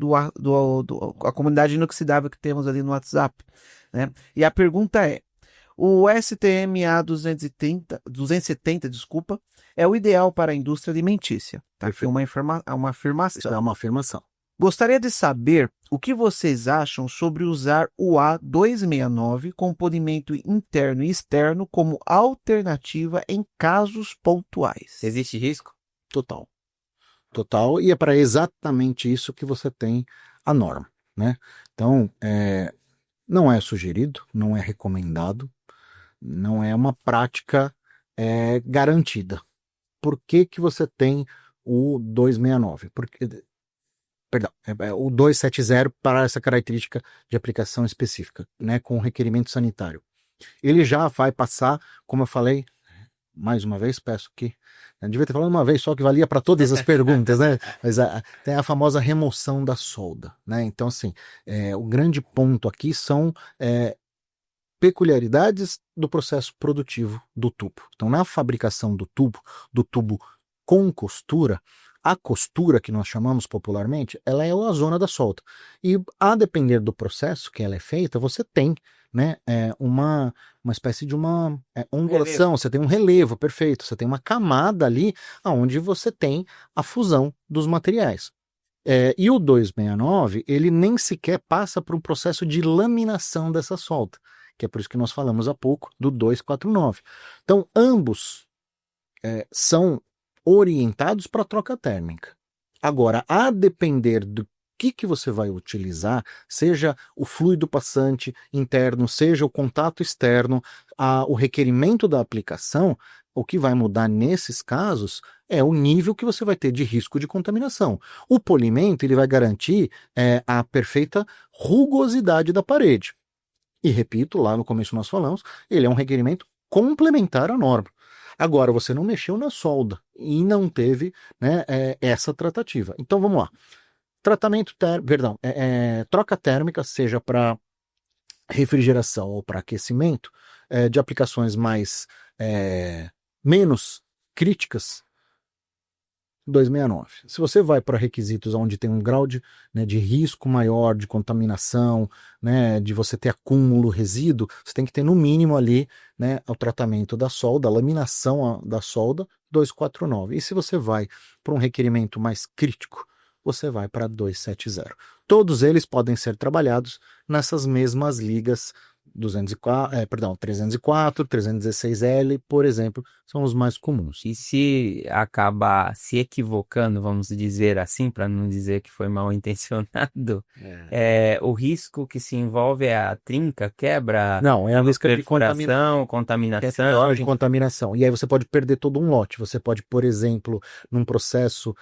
a comunidade inoxidável que temos ali no WhatsApp, né? E a pergunta é: o STMA 270, desculpa, é o ideal para a indústria alimentícia. Tá aqui uma afirmação. Isso é uma afirmação. Gostaria de saber o que vocês acham sobre usar o A269 com polimento interno e externo como alternativa em casos pontuais. Existe risco? Total. Total, e é para exatamente isso que você tem a norma, né? Então, não é sugerido, não é recomendado, não é uma prática garantida. Por que você tem o 269? O 270 para essa característica de aplicação específica, né, com requerimento sanitário. Ele já vai passar, como eu falei, mais uma vez, peço que... Eu devia ter falado uma vez só que valia para todas as perguntas, né? Mas tem a famosa remoção da solda, né? Então, assim, o grande ponto aqui são peculiaridades do processo produtivo do tubo. Então, na fabricação do tubo com costura, a costura, que nós chamamos popularmente, ela é a zona da solda. E a depender do processo que ela é feita, você tem, né, uma espécie de uma ondulação, você tem um relevo, perfeito, você tem uma camada ali onde você tem a fusão dos materiais. E o 269, ele nem sequer passa por um processo de laminação dessa solda, que é por isso que nós falamos há pouco do 249. Então, ambos são orientados para troca térmica. Agora, a depender do que você vai utilizar, seja o fluido passante interno, seja o contato externo, o requerimento da aplicação, o que vai mudar nesses casos é o nível que você vai ter de risco de contaminação. O polimento, ele vai garantir a perfeita rugosidade da parede. E repito, lá no começo nós falamos, ele é um requerimento complementar à norma. Agora, você não mexeu na solda e não teve, né, essa tratativa. Então, vamos lá. Troca térmica, seja para refrigeração ou para aquecimento, de aplicações menos críticas, 269. Se você vai para requisitos onde tem um grau de risco maior de contaminação, né, de você ter acúmulo, resíduo, você tem que ter no mínimo ali, né, o tratamento da solda, a laminação da solda, 249. E se você vai para um requerimento mais crítico, você vai para 270. Todos eles podem ser trabalhados nessas mesmas ligas 304, 316L, por exemplo, são os mais comuns. E se acabar se equivocando, vamos dizer assim, para não dizer que foi mal intencionado, o risco que se envolve é a trinca, quebra, não, é a risco de contaminação. De contaminação. E aí você pode perder todo um lote. Você pode, por exemplo, num processo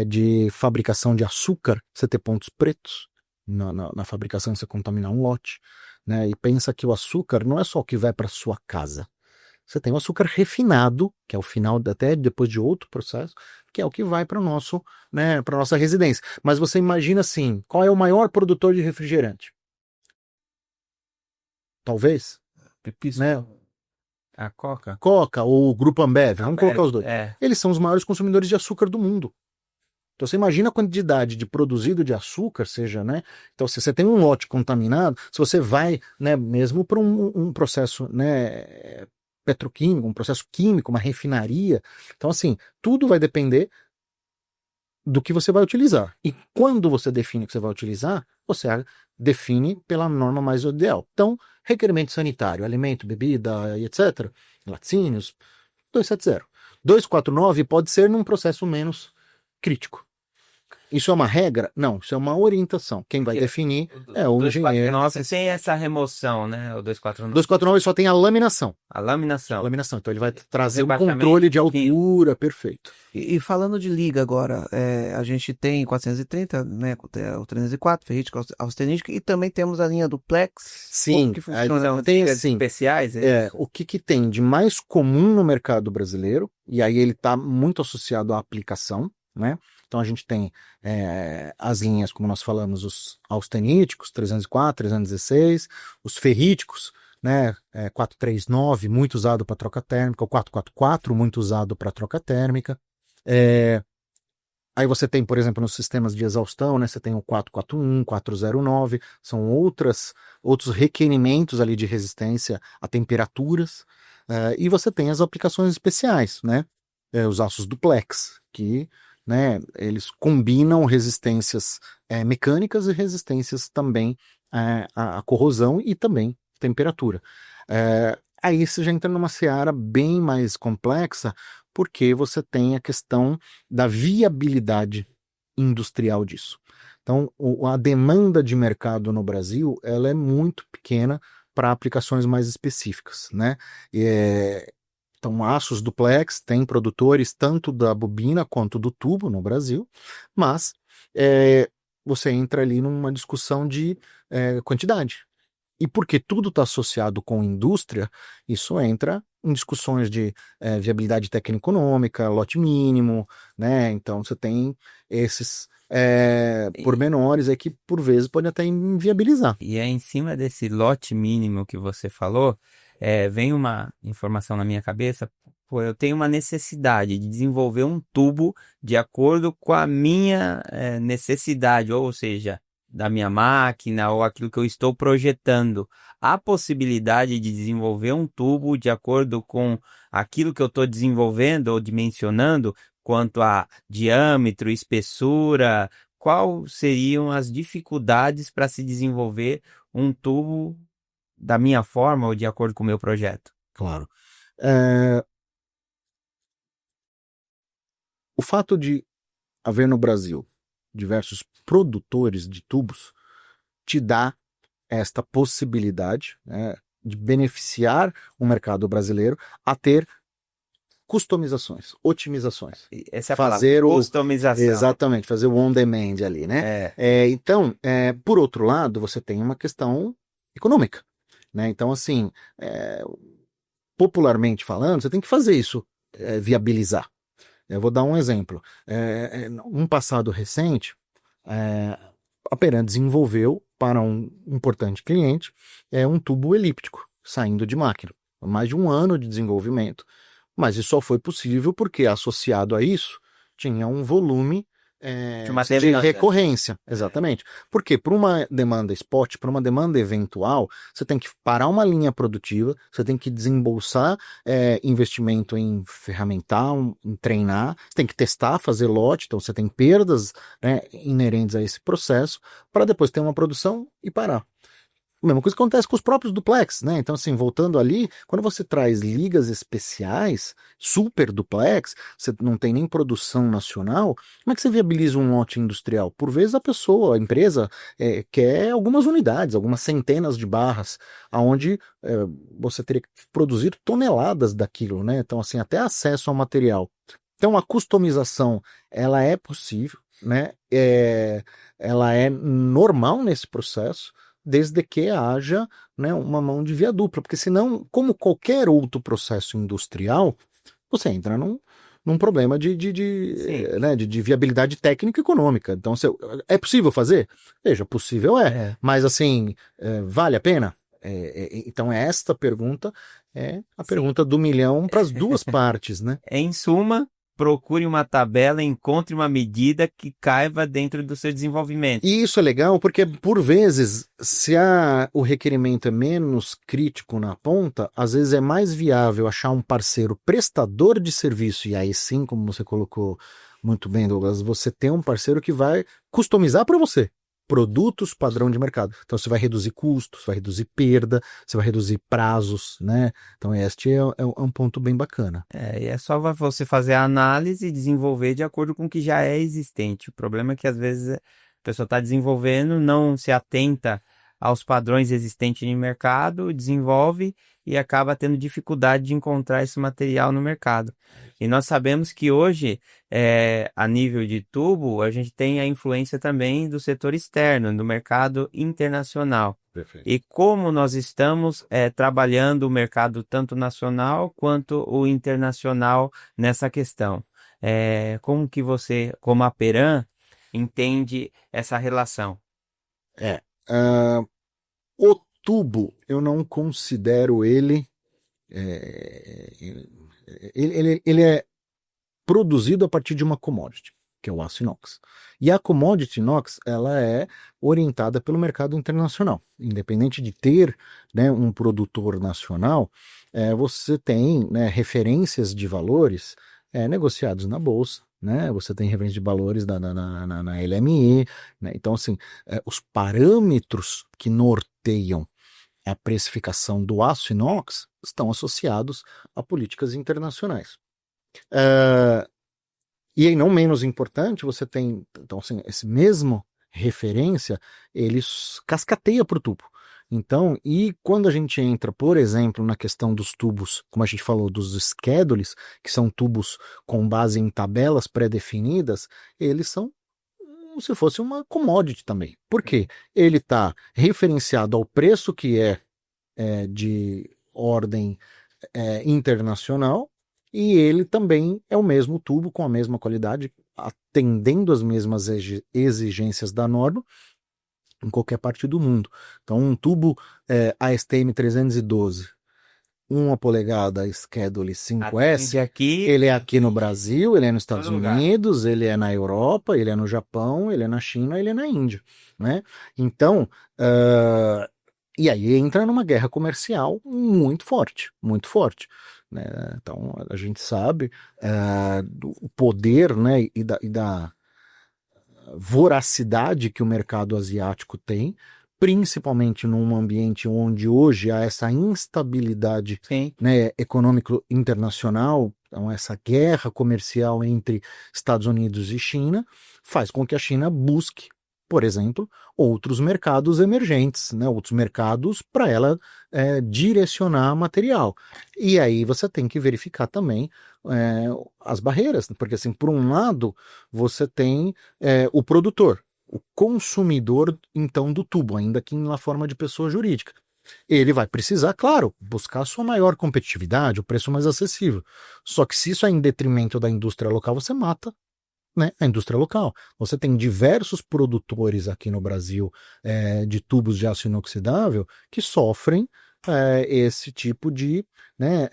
de fabricação de açúcar, você ter pontos pretos. Na fabricação você contaminar um lote. Né, e pensa que o açúcar não é só o que vai para sua casa. Você tem o açúcar refinado, que é o final, até depois de outro processo, que é o que vai para nossa residência. Mas você imagina assim, qual é o maior produtor de refrigerante? Talvez, né? A Coca? Coca ou o Grupo Ambev, vamos colocar os dois. Eles são os maiores consumidores de açúcar do mundo. Então você imagina a quantidade de produzido de açúcar, seja, né? Então se você tem um lote contaminado, se você vai, né, mesmo para um processo, né, petroquímico, um processo químico, uma refinaria, então assim, tudo vai depender do que você vai utilizar. E quando você define o que você vai utilizar, você define pela norma mais ideal. Então, requerimento sanitário, alimento, bebida, etc., laticínios, 270. 249 pode ser num processo menos crítico. Isso é uma regra? Não, isso é uma orientação. Quem vai definir é o engenheiro. 249 tem essa remoção, né? O 249. 249 só tem a laminação. A laminação. Então ele vai trazer um rebaixamento controle de altura, perfeito. E falando de liga agora, a gente tem 430, né, o 304, ferrítica, austenítica, e também temos a linha duplex. Sim, Como que funciona? tem Ligas assim, especiais? o que tem de mais comum no mercado brasileiro, e aí ele está muito associado à aplicação, né? Então a gente tem as linhas, como nós falamos, os austeníticos, 304, 316, os ferríticos, né, 439, muito usado para troca térmica, o 444, muito usado para troca térmica. Aí você tem, por exemplo, nos sistemas de exaustão, né, você tem o 441, 409, são outros requerimentos ali de resistência a temperaturas, e você tem as aplicações especiais, né, os aços duplex, que, né, eles combinam resistências mecânicas e resistências também à corrosão e também temperatura. Aí você já entra numa seara bem mais complexa, porque você tem a questão da viabilidade industrial disso. Então, a demanda de mercado no Brasil, ela é muito pequena para aplicações mais específicas, né? Então, aços duplex tem produtores tanto da bobina quanto do tubo no Brasil, mas você entra ali numa discussão de quantidade. E porque tudo está associado com indústria, isso entra em discussões de viabilidade técnico-econômica, lote mínimo, né? Então você tem esses pormenores aí que por vezes pode até inviabilizar. E é em cima desse lote mínimo que você falou, vem uma informação na minha cabeça. Pô, eu tenho uma necessidade de desenvolver um tubo de acordo com a minha necessidade, ou seja, da minha máquina ou aquilo que eu estou projetando. Há possibilidade de desenvolver um tubo de acordo com aquilo que eu estou desenvolvendo ou dimensionando, quanto a diâmetro, espessura, quais seriam as dificuldades para se desenvolver um tubo da minha forma ou de acordo com o meu projeto? Claro. O fato de haver no Brasil diversos produtores de tubos te dá esta possibilidade, né, de beneficiar o mercado brasileiro a ter customizações, otimizações. Essa é a fazer palavra, customização. Exatamente, fazer o on-demand ali, né? Então, por outro lado, você tem uma questão econômica, né? Então, assim, popularmente falando, você tem que fazer isso viabilizar. Eu vou dar um exemplo. Um passado recente, a Peran desenvolveu para um importante cliente um tubo elíptico saindo de máquina. Mais de um ano de desenvolvimento. Mas isso só foi possível porque associado a isso tinha um volume de recorrência. Exatamente. Porque para uma demanda spot, para uma demanda eventual, você tem que parar uma linha produtiva, você tem que desembolsar investimento em ferramental, em treinar, você tem que testar, fazer lote, então você tem perdas, né, inerentes a esse processo, para depois ter uma produção e parar. A mesma coisa que acontece com os próprios duplex, né? Então, assim, voltando ali, quando você traz ligas especiais, super duplex, você não tem nem produção nacional, como é que você viabiliza um lote industrial? Por vezes a empresa quer algumas unidades, algumas centenas de barras, onde você teria que produzir toneladas daquilo, né? Então, assim, até acesso ao material. Então, a customização, ela é possível, né? Ela é normal nesse processo, desde que haja, né, uma mão de via dupla, porque senão, como qualquer outro processo industrial, você entra num problema de viabilidade técnica e econômica. Então, é possível fazer? Veja, possível mas assim, vale a pena? Então, esta pergunta é a pergunta do milhão para as duas partes, né? Em suma, procure uma tabela, encontre uma medida que caiba dentro do seu desenvolvimento. E isso é legal porque, por vezes, se o requerimento é menos crítico na ponta, às vezes é mais viável achar um parceiro prestador de serviço, e aí sim, como você colocou muito bem, Douglas, você tem um parceiro que vai customizar para você. produtos padrão de mercado. Então você vai reduzir custos, vai reduzir perda, você vai reduzir prazos, né? Então este é um ponto bem bacana. E é só você fazer a análise e desenvolver de acordo com o que já é existente. O problema é que às vezes a pessoa está desenvolvendo, não se atenta aos padrões existentes no mercado, desenvolve e acaba tendo dificuldade de encontrar esse material no mercado. E nós sabemos que hoje, a nível de tubo, a gente tem a influência também do setor externo, do mercado internacional. Perfeito. E como nós estamos trabalhando o mercado tanto nacional quanto o internacional nessa questão? Como que você, como a Peram, entende essa relação? O tubo, eu não considero ele... Ele é produzido a partir de uma commodity, que é o aço inox. E a commodity inox, ela é orientada pelo mercado internacional. Independente de ter, né, um produtor nacional, você tem, né, referências de valores negociados na bolsa, né? Você tem referência de valores na LME, né? Então, assim, os parâmetros que norteiam a precificação do aço inox estão associados a políticas internacionais. E aí, não menos importante, você tem, então, assim, esse mesmo referência, ele cascateia para o tubo. Então, e quando a gente entra, por exemplo, na questão dos tubos, como a gente falou, dos schedules, que são tubos com base em tabelas pré-definidas, eles são como se fosse uma commodity também. Por quê? Ele está referenciado ao preço que é de ordem internacional, e ele também é o mesmo tubo com a mesma qualidade, atendendo as mesmas exigências da norma em qualquer parte do mundo. Então, um tubo ASTM 312, 1 polegada Schedule 5S, aqui, ele é aqui no Brasil, ele é nos Estados todo lugar. Unidos, ele é na Europa, ele é no Japão, ele é na China, ele é na Índia, né? Então, e aí entra numa guerra comercial muito forte, né? Então, a gente sabe do poder, né, e da voracidade que o mercado asiático tem, principalmente num ambiente onde hoje há essa instabilidade, né, econômico internacional, então essa guerra comercial entre Estados Unidos e China, faz com que a China busque, por exemplo, outros mercados emergentes, né, outros mercados para ela direcionar material. E aí você tem que verificar também as barreiras, porque assim, por um lado, você tem o produtor, o consumidor, então, do tubo, ainda que na forma de pessoa jurídica. Ele vai precisar, claro, buscar a sua maior competitividade, o preço mais acessível. Só que se isso é em detrimento da indústria local, você mata, né, a indústria local. Você tem diversos produtores aqui no Brasil de tubos de aço inoxidável que sofrem esse tipo de, né,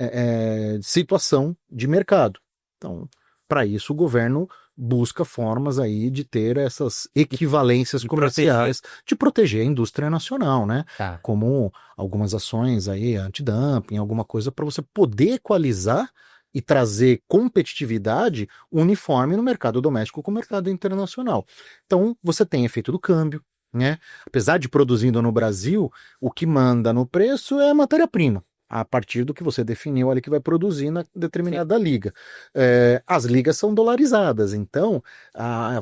situação de mercado. Então, para isso, o governo busca formas aí de ter essas equivalências comerciais, de proteger a indústria nacional, né? Tá. Como algumas ações aí, antidumping, alguma coisa para você poder equalizar e trazer competitividade uniforme no mercado doméstico com o mercado internacional. Então, você tem efeito do câmbio, né? Apesar de produzindo no Brasil, o que manda no preço é a matéria-prima, a partir do que você definiu ali que vai produzir na determinada liga. As ligas são dolarizadas, então a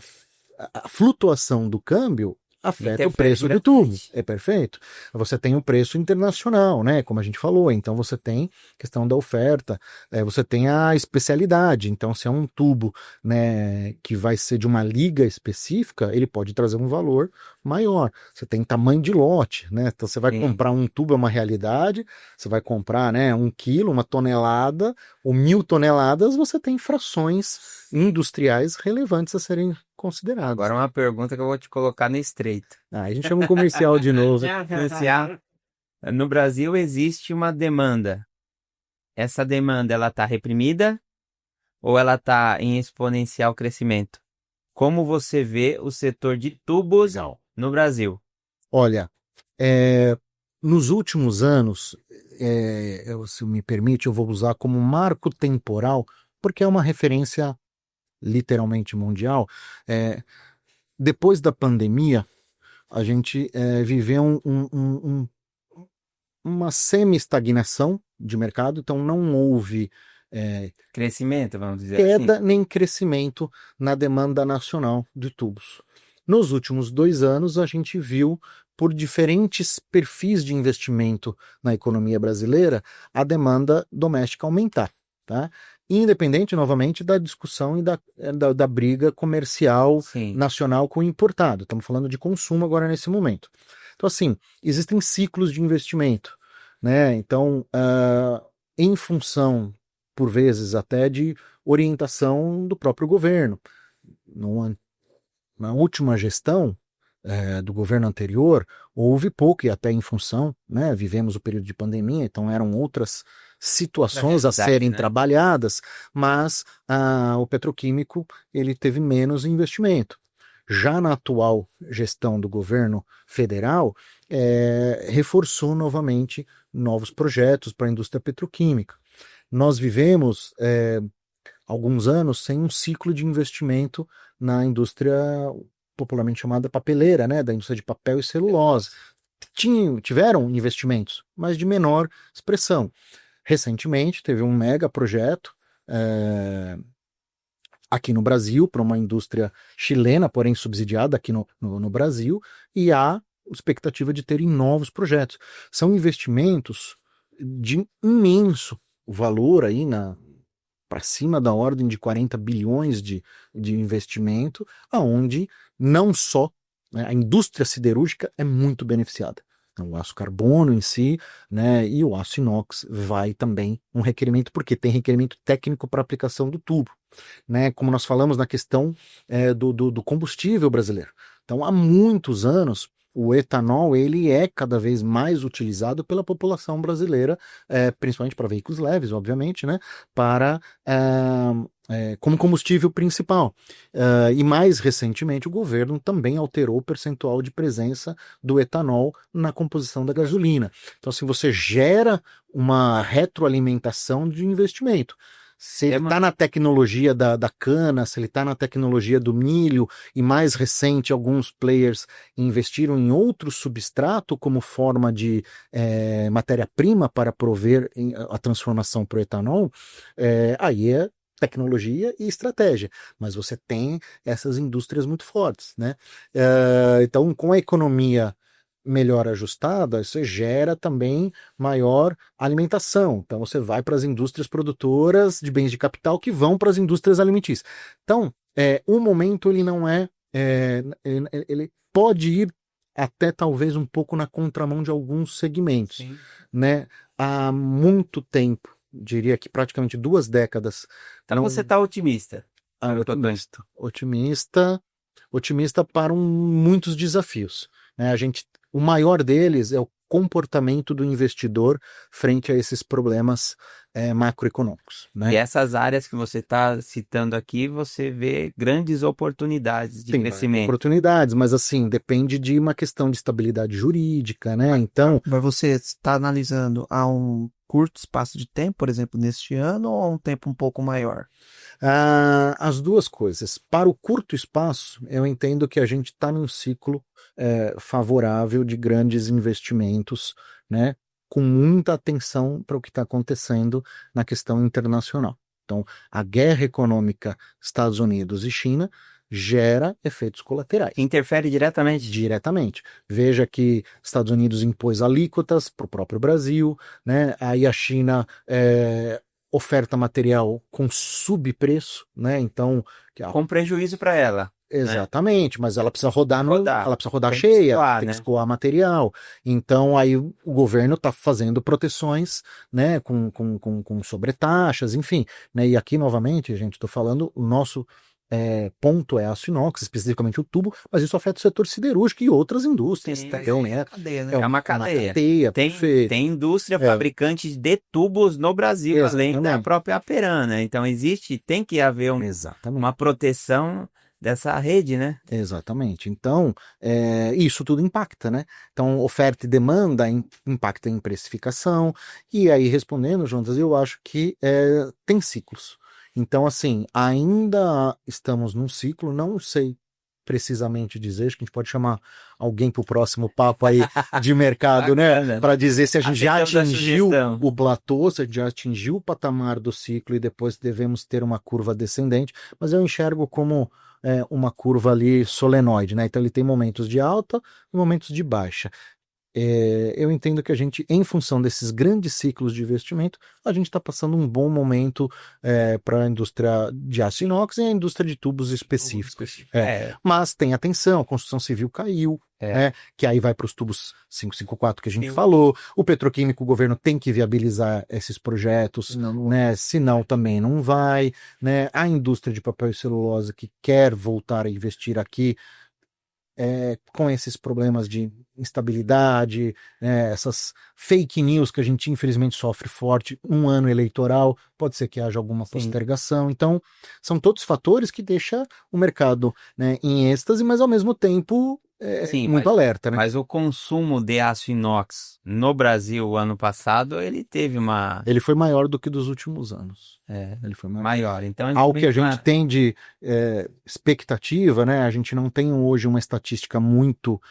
flutuação do câmbio afeta o preço de tubo. É perfeito. Você tem o preço internacional, né? Como a gente falou. Então você tem questão da oferta, você tem a especialidade. Então, se é um tubo, né, que vai ser de uma liga específica, ele pode trazer um valor maior. Você tem tamanho de lote, né? Então você vai comprar um tubo, é uma realidade. Você vai comprar, né, 1 quilo, 1 tonelada ou 1.000 toneladas, você tem frações industriais relevantes a serem consideradas. Agora uma pergunta que eu vou te colocar no estreito. A gente chama um comercial de novo. No Brasil existe uma demanda. Essa demanda, ela está reprimida ou ela está em exponencial crescimento? Como você vê o setor de tubos no Brasil? Olha, nos últimos anos, se me permite, eu vou usar como marco temporal, porque é uma referência literalmente mundial. Depois da pandemia, a gente viveu uma semi-estagnação de mercado, então não houve Crescimento, vamos dizer queda assim. nem crescimento na demanda nacional de tubos. Nos últimos 2 anos, a gente viu, por diferentes perfis de investimento na economia brasileira, a demanda doméstica aumentar, tá? Independente, novamente, da discussão e da briga comercial Sim. nacional com o importado. Estamos falando de consumo agora nesse momento. Então, assim, existem ciclos de investimento, né? Então, em função, por vezes, até de orientação do próprio governo. Na última gestão do governo anterior, houve pouco, e até em função, né? Vivemos o período de pandemia, então eram outras situações a serem trabalhadas, mas o petroquímico ele teve menos investimento. Já na atual gestão do governo federal, reforçou novamente novos projetos para a indústria petroquímica. Nós vivemos alguns anos sem um ciclo de investimento na indústria popularmente chamada papeleira, né, da indústria de papel e celulose. Tiveram investimentos, mas de menor expressão. Recentemente teve um mega projeto aqui no Brasil, para uma indústria chilena, porém subsidiada aqui no Brasil, e há expectativa de terem novos projetos. São investimentos de imenso valor aí para cima da ordem de 40 bilhões de investimento, aonde não só a indústria siderúrgica é muito beneficiada. O aço carbono em si, né, e o aço inox vai também um requerimento, porque tem requerimento técnico para aplicação do tubo, né, como nós falamos na questão do combustível brasileiro. Então, há muitos anos, o etanol ele é cada vez mais utilizado pela população brasileira, principalmente para veículos leves, obviamente, né, como combustível principal. E mais recentemente o governo também alterou o percentual de presença do etanol na composição da gasolina. Então, assim, você gera uma retroalimentação de investimento. Se ele está na tecnologia da cana, se ele está na tecnologia do milho, e mais recente alguns players investiram em outro substrato como forma de matéria-prima para prover a transformação para o etanol, aí é tecnologia e estratégia, mas você tem essas indústrias muito fortes, né? Então, com a economia melhor ajustada, você gera também maior alimentação. Então, você vai para as indústrias produtoras de bens de capital que vão para as indústrias alimentícias. Então, o momento ele não ele pode ir até talvez um pouco na contramão de alguns segmentos, sim, né? Há muito tempo, diria que praticamente 2 décadas. Então você está otimista? Otimista para muitos desafios, né? O maior deles é o comportamento do investidor frente a esses problemas macroeconômicos, né? E essas áreas que você está citando aqui, você vê grandes oportunidades de crescimento. Oportunidades, mas assim, depende de uma questão de estabilidade jurídica, né? Então, mas você está analisando a um curto espaço de tempo, por exemplo, neste ano, ou a um tempo um pouco maior? As duas coisas. Para o curto espaço, eu entendo que a gente está num ciclo favorável de grandes investimentos, né, com muita atenção para o que está acontecendo na questão internacional. Então, a guerra econômica Estados Unidos e China gera efeitos colaterais. Interfere diretamente? Diretamente. Veja que Estados Unidos impôs alíquotas para o próprio Brasil, né? Aí a China oferta material com subpreço, né? Então, com prejuízo para ela. Exatamente, né? Mas ela precisa rodar ela precisa rodar tem cheia, escoar, tem né? que escoar material. Então aí o governo está fazendo proteções, né, com sobretaxas, enfim, né? E aqui novamente, gente, estou falando, o nosso ponto é aço inox, especificamente o tubo, mas isso afeta o setor siderúrgico e outras indústrias. Sim, né? Cadeia, né? É uma cadeia. Tem indústria fabricante de tubos no Brasil, além da própria Aperam, né? Então tem que haver uma proteção dessa rede, né? Exatamente. Então, isso tudo impacta, né? Então, oferta e demanda impacta em precificação. E aí, respondendo, Jonas, eu acho que tem ciclos. Então, assim, ainda estamos num ciclo, não sei precisamente dizer, acho que a gente pode chamar alguém para o próximo papo aí de mercado, né? Para dizer se a gente já atingiu o platô, se a gente já atingiu o patamar do ciclo e depois devemos ter uma curva descendente, mas eu enxergo como uma curva ali solenoide, né? Então ele tem momentos de alta e momentos de baixa. Eu entendo que a gente, em função desses grandes ciclos de investimento, a gente está passando um bom momento para a indústria de aço inox e a indústria de tubos específicos. Mas tem atenção, a construção civil caiu, que aí vai para os tubos 554 que a gente falou, o petroquímico, o governo tem que viabilizar esses projetos, né? Senão também não vai, né? A indústria de papel e celulose que quer voltar a investir aqui, com esses problemas de instabilidade, essas fake news que a gente infelizmente sofre forte, um ano eleitoral, pode ser que haja alguma postergação. Então, são todos fatores que deixam o mercado, né, em êxtase, mas ao mesmo tempo muito alerta, né? Mas o consumo de aço inox no Brasil ano passado, ele teve uma... Ele foi maior do que dos últimos anos. Ele foi maior. Então, ao que a gente tem de expectativa, né? A gente não tem hoje uma estatística muito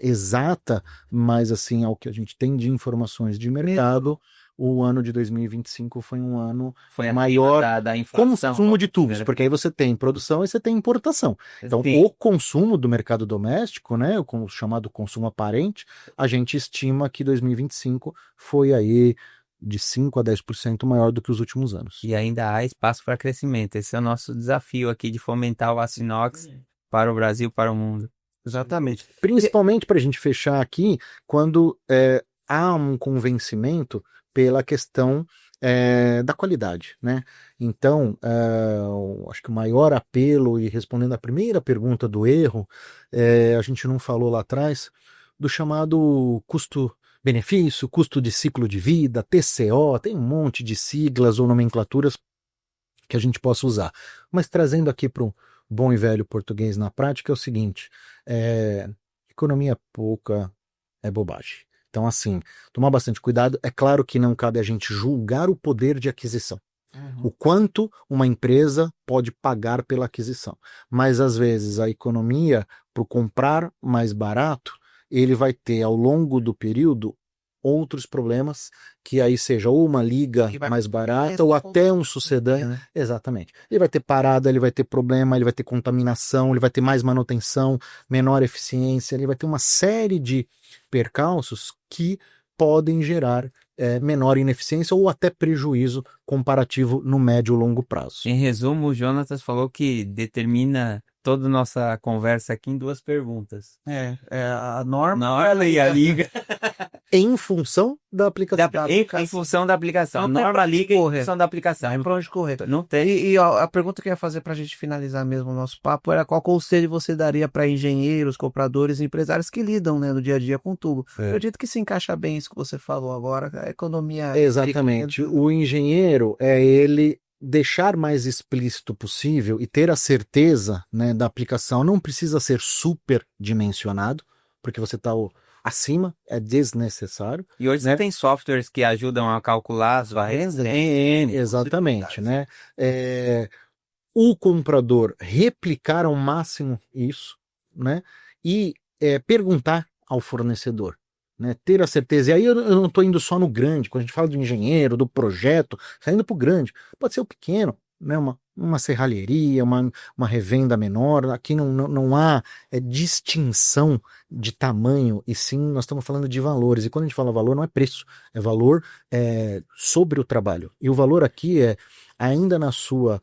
exata, mas assim, ao que a gente tem de informações de mercado, o ano de 2025 foi um ano maior da inflação, consumo de tubos, porque aí você tem produção e você tem importação. Então, o consumo do mercado doméstico, né, o chamado consumo aparente, a gente estima que 2025 foi aí de 5 a 10% maior do que os últimos anos. E ainda há espaço para crescimento. Esse é o nosso desafio aqui de fomentar o aço inox para o Brasil, para o mundo. Exatamente. Principalmente para a gente fechar aqui, quando há um convencimento pela questão da qualidade, né? Então, acho que o maior apelo, e respondendo a primeira pergunta do erro, a gente não falou lá atrás, do chamado custo-benefício, custo de ciclo de vida, TCO, tem um monte de siglas ou nomenclaturas que a gente possa usar. Mas trazendo aqui para o bom e velho português na prática é o seguinte, economia pouca é bobagem. Então, assim, tomar bastante cuidado. É claro que não cabe a gente julgar o poder de aquisição. O quanto uma empresa pode pagar pela aquisição. Mas, às vezes, a economia, por comprar mais barato, ele vai ter, ao longo do período, outros problemas, que aí seja ou uma liga mais barata ou até um sucedâneo. Né? Exatamente. Ele vai ter parada, ele vai ter problema, ele vai ter contaminação, ele vai ter mais manutenção, menor eficiência, ele vai ter uma série de percalços que podem gerar menor ineficiência ou até prejuízo comparativo no médio e longo prazo. Em resumo, o Jonatas falou que determina toda a nossa conversa aqui em 2 perguntas. A norma e a liga. Em função da aplicação. Em função da aplicação. Norma, liga em função da aplicação. Não tem pra onde correr. Não tem. E a pergunta que eu ia fazer pra gente finalizar mesmo o nosso papo era qual conselho você daria para engenheiros, compradores e empresários que lidam, né, no dia a dia com tubo. Eu acredito que se encaixa bem isso que você falou agora, a economia... Exatamente. O engenheiro ele deixar mais explícito possível e ter a certeza, né, da aplicação. Não precisa ser super dimensionado, porque você está acima, é desnecessário. E hoje você tem softwares que ajudam a calcular as variâncias. Exatamente, né? O comprador replicar ao máximo isso, né? E perguntar ao fornecedor, né? Ter a certeza. E aí eu não estou indo só no grande, quando a gente fala do engenheiro, do projeto, saindo para o grande. Pode ser o pequeno, né? Uma serralheria, uma revenda menor. Aqui não há distinção de tamanho, e sim nós estamos falando de valores. E quando a gente fala valor, não é preço, é valor sobre o trabalho. E o valor aqui é, ainda na sua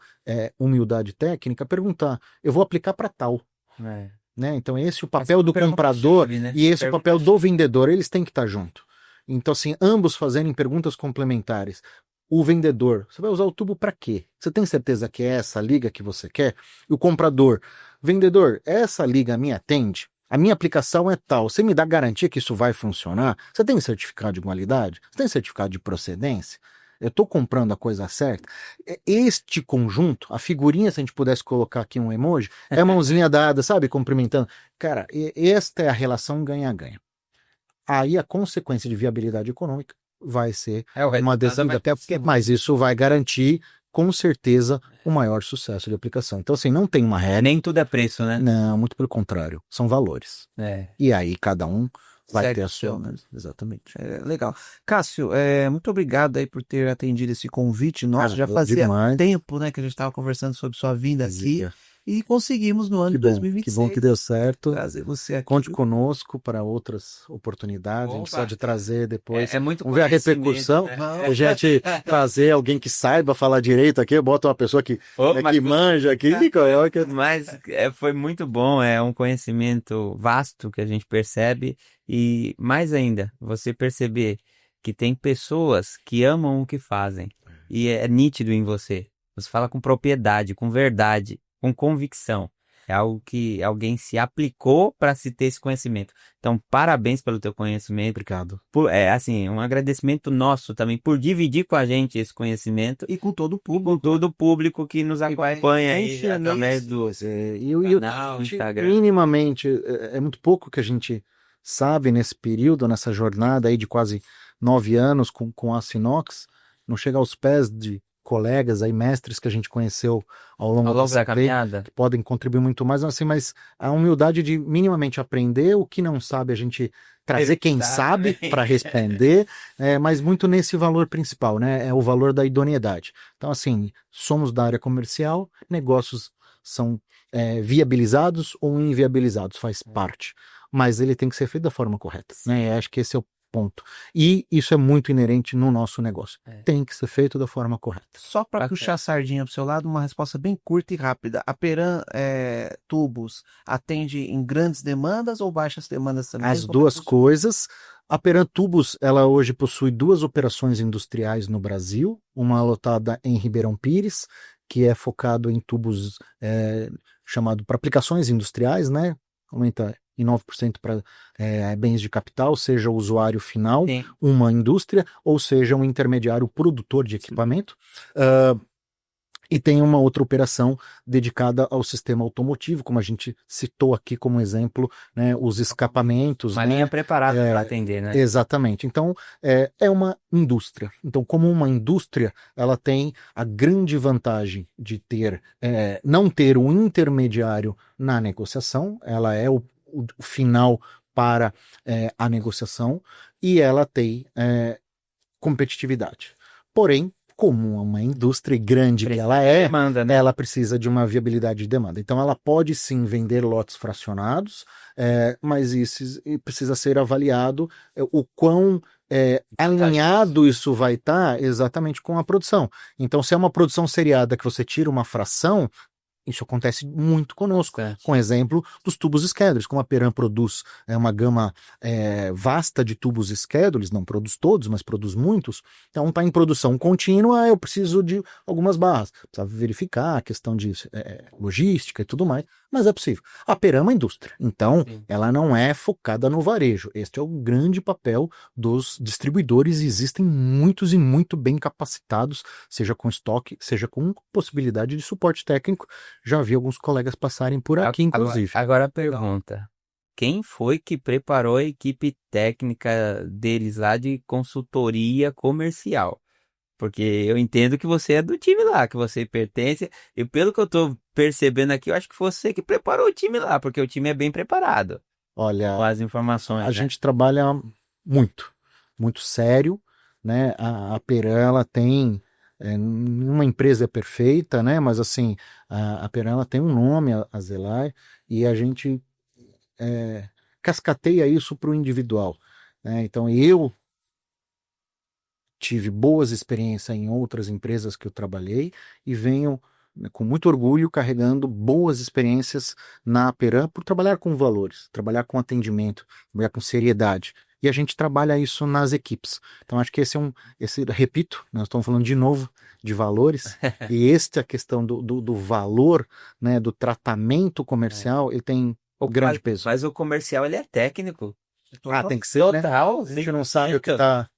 humildade técnica, perguntar, eu vou aplicar para tal. Né? Então esse é o papel do comprador, né? E esse é o papel do vendedor, eles têm que estar junto. Então assim, ambos fazerem perguntas complementares. O vendedor, você vai usar o tubo para quê? Você tem certeza que é essa liga que você quer? E o comprador, vendedor, essa liga me atende? A minha aplicação é tal, você me dá garantia que isso vai funcionar? Você tem certificado de qualidade? Você tem certificado de procedência? Eu estou comprando a coisa certa? Este conjunto, a figurinha, se a gente pudesse colocar aqui um emoji, é mãozinha dada, sabe? Cumprimentando. Cara, esta é a relação ganha-ganha. Aí a consequência de viabilidade econômica vai ser uma decisão, até porque, mas isso vai garantir com certeza, o maior sucesso de aplicação. Então, assim, não tem uma regra. Nem tudo é preço, né? Não, muito pelo contrário. São valores. É. E aí, cada um vai Segue ter o a seu, sua. né? Exatamente. Legal. Cássio, muito obrigado aí por ter atendido esse convite. Nossa, Cara, já fazia demais. tempo, né, que a gente estava conversando sobre sua vinda aqui Dizia. e conseguimos no ano Que de bom, 2026 que bom que deu certo. trazer você aqui. Conte conosco para outras oportunidades. A gente Opa. pode trazer depois. É muito Vamos ver a conhecimento, repercussão. né? A gente trazer alguém que saiba falar direito aqui, bota uma pessoa que, que manja aqui e coloca. Mas foi muito bom, é um conhecimento vasto que a gente percebe e mais ainda, você perceber que tem pessoas que amam o que fazem e é nítido em você. Você fala com propriedade, com verdade, com convicção. É algo que alguém se aplicou para se ter esse conhecimento. Então, parabéns pelo teu conhecimento. Obrigado. Assim, um agradecimento nosso também por dividir com a gente esse conhecimento E com todo o público. com todo o público que nos acompanha aí através do canal, Instagram. Minimamente, é muito pouco que a gente sabe nesse período, nessa jornada aí de quase 9 anos com a Sinox, não chega aos pés de colegas aí, mestres que a gente conheceu ao longo da caminhada. que podem contribuir muito mais, assim, mas a humildade de minimamente aprender, o que não sabe a gente trazer quem sabe para responder, mas muito nesse valor principal, né? É o valor da idoneidade. Então, assim, somos da área comercial, negócios são viabilizados ou inviabilizados, faz parte. Mas ele tem que ser feito da forma correta, né? Acho que esse é o ponto. E isso é muito inerente no nosso negócio. Tem que ser feito da forma correta. Só para puxar a sardinha para o seu lado, uma resposta bem curta e rápida. A Peram Tubos atende em grandes demandas ou baixas demandas também? As duas coisas. A Peram Tubos, ela hoje possui 2 operações industriais no Brasil, uma lotada em Ribeirão Pires, que é focado em tubos chamado para aplicações industriais, né? Aumenta em 9% para bens de capital, seja o usuário final, uma indústria, ou seja um intermediário produtor de equipamento. E tem uma outra operação dedicada ao sistema automotivo, como a gente citou aqui como exemplo, né, os escapamentos. Uma linha preparada para atender, né? Exatamente. Então, é uma indústria. Então, como uma indústria, ela tem a grande vantagem de não ter um intermediário na negociação, ela é o final para a negociação e ela tem competitividade. Porém, como uma indústria grande que ela demanda, né? ela precisa de uma viabilidade de demanda. Então ela pode sim vender lotes fracionados, mas isso precisa ser avaliado o quão alinhado isso vai estar exatamente com a produção. Então se é uma produção seriada que você tira uma fração, isso acontece muito conosco, com exemplo dos tubos schedulers, como a Peram produz uma gama vasta de tubos schedulers, não produz todos, mas produz muitos, então está em produção contínua, eu preciso de algumas barras, precisa verificar a questão de logística e tudo mais, mas é possível. A Peram é uma indústria, então ela não é focada no varejo, este é o grande papel dos distribuidores e existem muitos e muito bem capacitados, seja com estoque, seja com possibilidade de suporte técnico. Já vi alguns colegas passarem por aqui, inclusive. Agora a pergunta. Quem foi que preparou a equipe técnica deles lá de consultoria comercial? Porque eu entendo que você é do time lá, que você pertence. E pelo que eu tô percebendo aqui, eu acho que foi você que preparou o time lá, porque o time é bem preparado. Olha, com as informações. A gente trabalha muito sério, né? A Peram, ela tem... uma empresa é perfeita, né? Mas assim, a Peram ela tem um nome a zelar e a gente cascateia isso para o individual, né? Então eu tive boas experiências em outras empresas que eu trabalhei e venho com muito orgulho carregando boas experiências na Peram por trabalhar com valores, trabalhar com atendimento, trabalhar com seriedade. E a gente trabalha isso nas equipes. Então acho que repito, nós estamos falando de novo de valores, e esta questão do valor, né, do tratamento comercial, ele tem grande peso. Mas o comercial, ele é técnico. Tem que ser, total, né? A gente não sabe o que está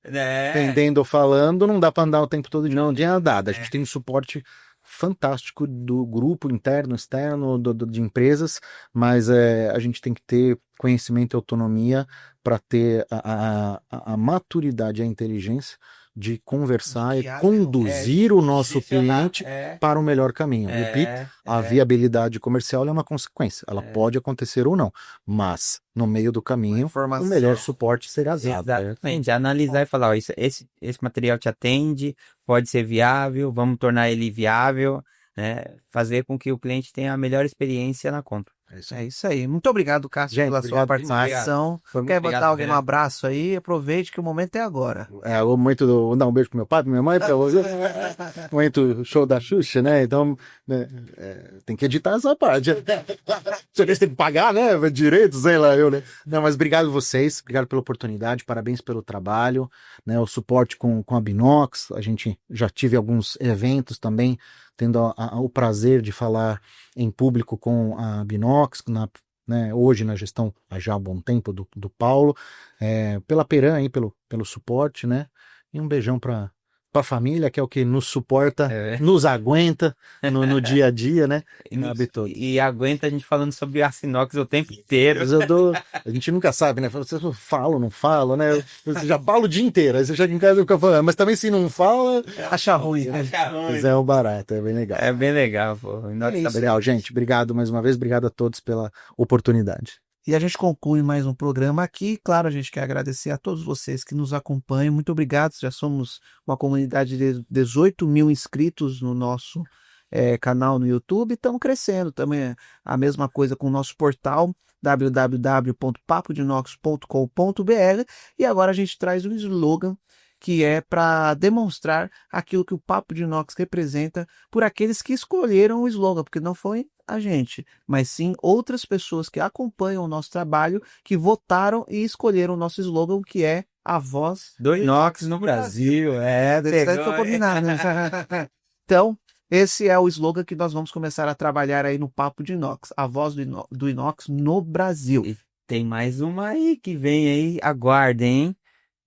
vendendo ou falando, não dá para andar o tempo todo de não adianta nada. A gente tem um suporte fantástico do grupo interno, externo, de empresas, mas a gente tem que ter conhecimento e autonomia para ter a maturidade e a inteligência de conversar De e guiar, conduzir o nosso direcionar, cliente para o melhor caminho. Repito, a viabilidade comercial é uma consequência. Ela pode acontecer ou não, mas no meio do caminho, informação. o melhor suporte será dado. Exatamente, analisar e falar, ó, esse material te atende, pode ser viável, vamos tornar ele viável, né? Fazer com que o cliente tenha a melhor experiência na compra. É isso aí. Muito obrigado, Cássio, Gente, pela sua obrigado participação. Foi muito Quer obrigado, botar algum Renan. abraço aí? Aproveite que o momento é agora. O momento vou dar um beijo pro meu pai, pra minha mãe, o momento show da Xuxa, né? Então, né, tem que editar essa parte. Se eles têm que pagar, né? Direito, sei lá, eu, né? Não, mas obrigado vocês, obrigado pela oportunidade, parabéns pelo trabalho, né? O suporte com a Binox, a gente já tive alguns eventos também, tendo o prazer de falar em público com a Binox, né, hoje na gestão há já há bom tempo do Paulo, pela Peran aí, pelo suporte, né? E um beijão para a família, que é o que nos suporta, nos aguenta no dia a dia, né? E aguenta a gente falando sobre aço inox o tempo inteiro. A gente nunca sabe, né? Você fala, não fala, né? Você já fala o dia inteiro, aí você chega em casa e fica falando, mas também se não fala, Acha ruim. mas é um barato, é bem legal. É bem legal, pô. O inox tá bem Legal, gente, obrigado mais uma vez, obrigado a todos pela oportunidade. E a gente conclui mais um programa aqui. Claro, a gente quer agradecer a todos vocês que nos acompanham. Muito obrigado. Já somos uma comunidade de 18 mil inscritos no nosso canal no YouTube. Estamos crescendo também. A mesma coisa com o nosso portal www.papodinox.com.br. E agora a gente traz um slogan que é para demonstrar aquilo que o Papo de Inox representa por aqueles que escolheram o slogan, porque não foi a gente, mas sim outras pessoas que acompanham o nosso trabalho, que votaram e escolheram o nosso slogan, que é a voz do inox no Brasil. Foi combinado, né? Então, esse é o slogan que nós vamos começar a trabalhar aí no Papo de Inox, a voz do inox no Brasil. E tem mais uma aí que vem aí, aguardem, hein?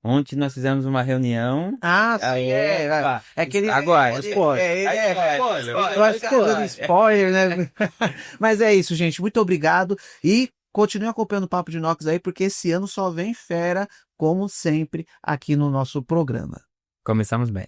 Ontem nós fizemos uma reunião. Que agora, eu acho que é dando spoiler, né? Mas é isso, gente. Muito obrigado e continue acompanhando o Papo de Inox aí, porque esse ano só vem fera, como sempre, aqui no nosso programa. Começamos bem.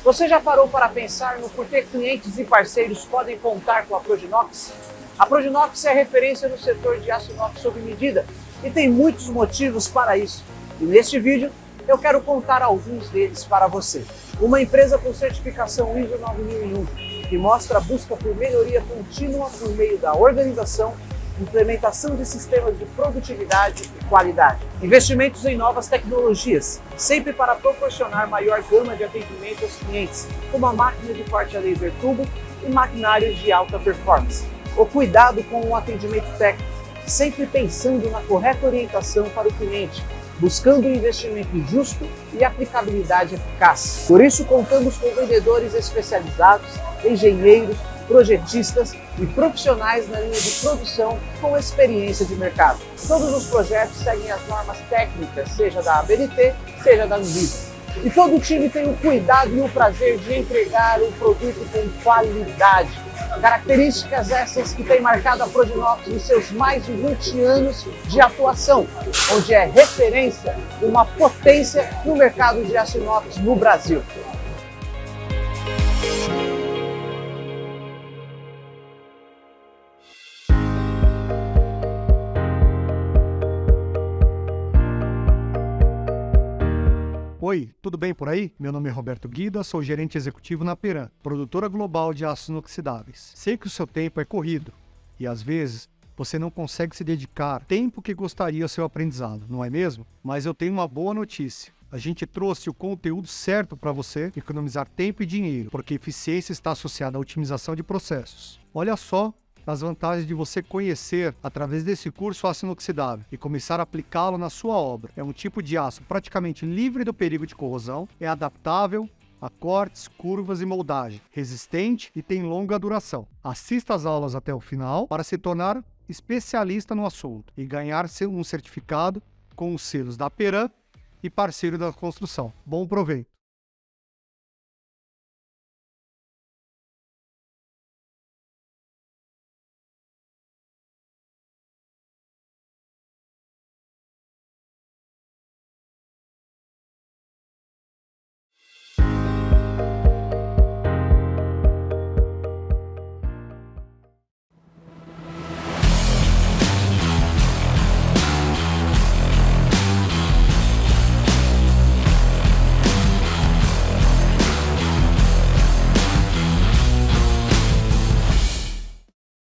Você já parou para pensar no porquê clientes e parceiros podem contar com a Proginox? A Proginox é a referência no setor de aço inox sob medida e tem muitos motivos para isso. E neste vídeo eu quero contar alguns deles para você. Uma empresa com certificação ISO 9001, que mostra a busca por melhoria contínua por meio da organização, implementação de sistemas de produtividade e qualidade. Investimentos em novas tecnologias, sempre para proporcionar maior gama de atendimento aos clientes, como a máquina de corte a laser turbo e maquinários de alta performance. O cuidado com o atendimento técnico, sempre pensando na correta orientação para o cliente, buscando um investimento justo e aplicabilidade eficaz. Por isso, contamos com vendedores especializados, engenheiros, projetistas e profissionais na linha de produção com experiência de mercado. Todos os projetos seguem as normas técnicas, seja da ABNT, seja da Anvisa. E todo o time tem o cuidado e o prazer de entregar o produto com qualidade. Características essas que têm marcado a Proginox nos seus mais de 20 anos de atuação, onde é referência e uma potência no mercado de aço inox no Brasil. Oi, tudo bem por aí? Meu nome é Roberto Guida, sou gerente executivo na Peran, produtora global de aços inoxidáveis. Sei que o seu tempo é corrido e às vezes você não consegue se dedicar tempo que gostaria ao seu aprendizado, não é mesmo? Mas eu tenho uma boa notícia. A gente trouxe o conteúdo certo para você economizar tempo e dinheiro, porque eficiência está associada à otimização de processos. Olha só as vantagens de você conhecer, através desse curso, aço inoxidável e começar a aplicá-lo na sua obra. É um tipo de aço praticamente livre do perigo de corrosão, é adaptável a cortes, curvas e moldagem, resistente e tem longa duração. Assista às aulas até o final para se tornar especialista no assunto e ganhar um certificado com os selos da Peran e parceiro da construção. Bom proveito!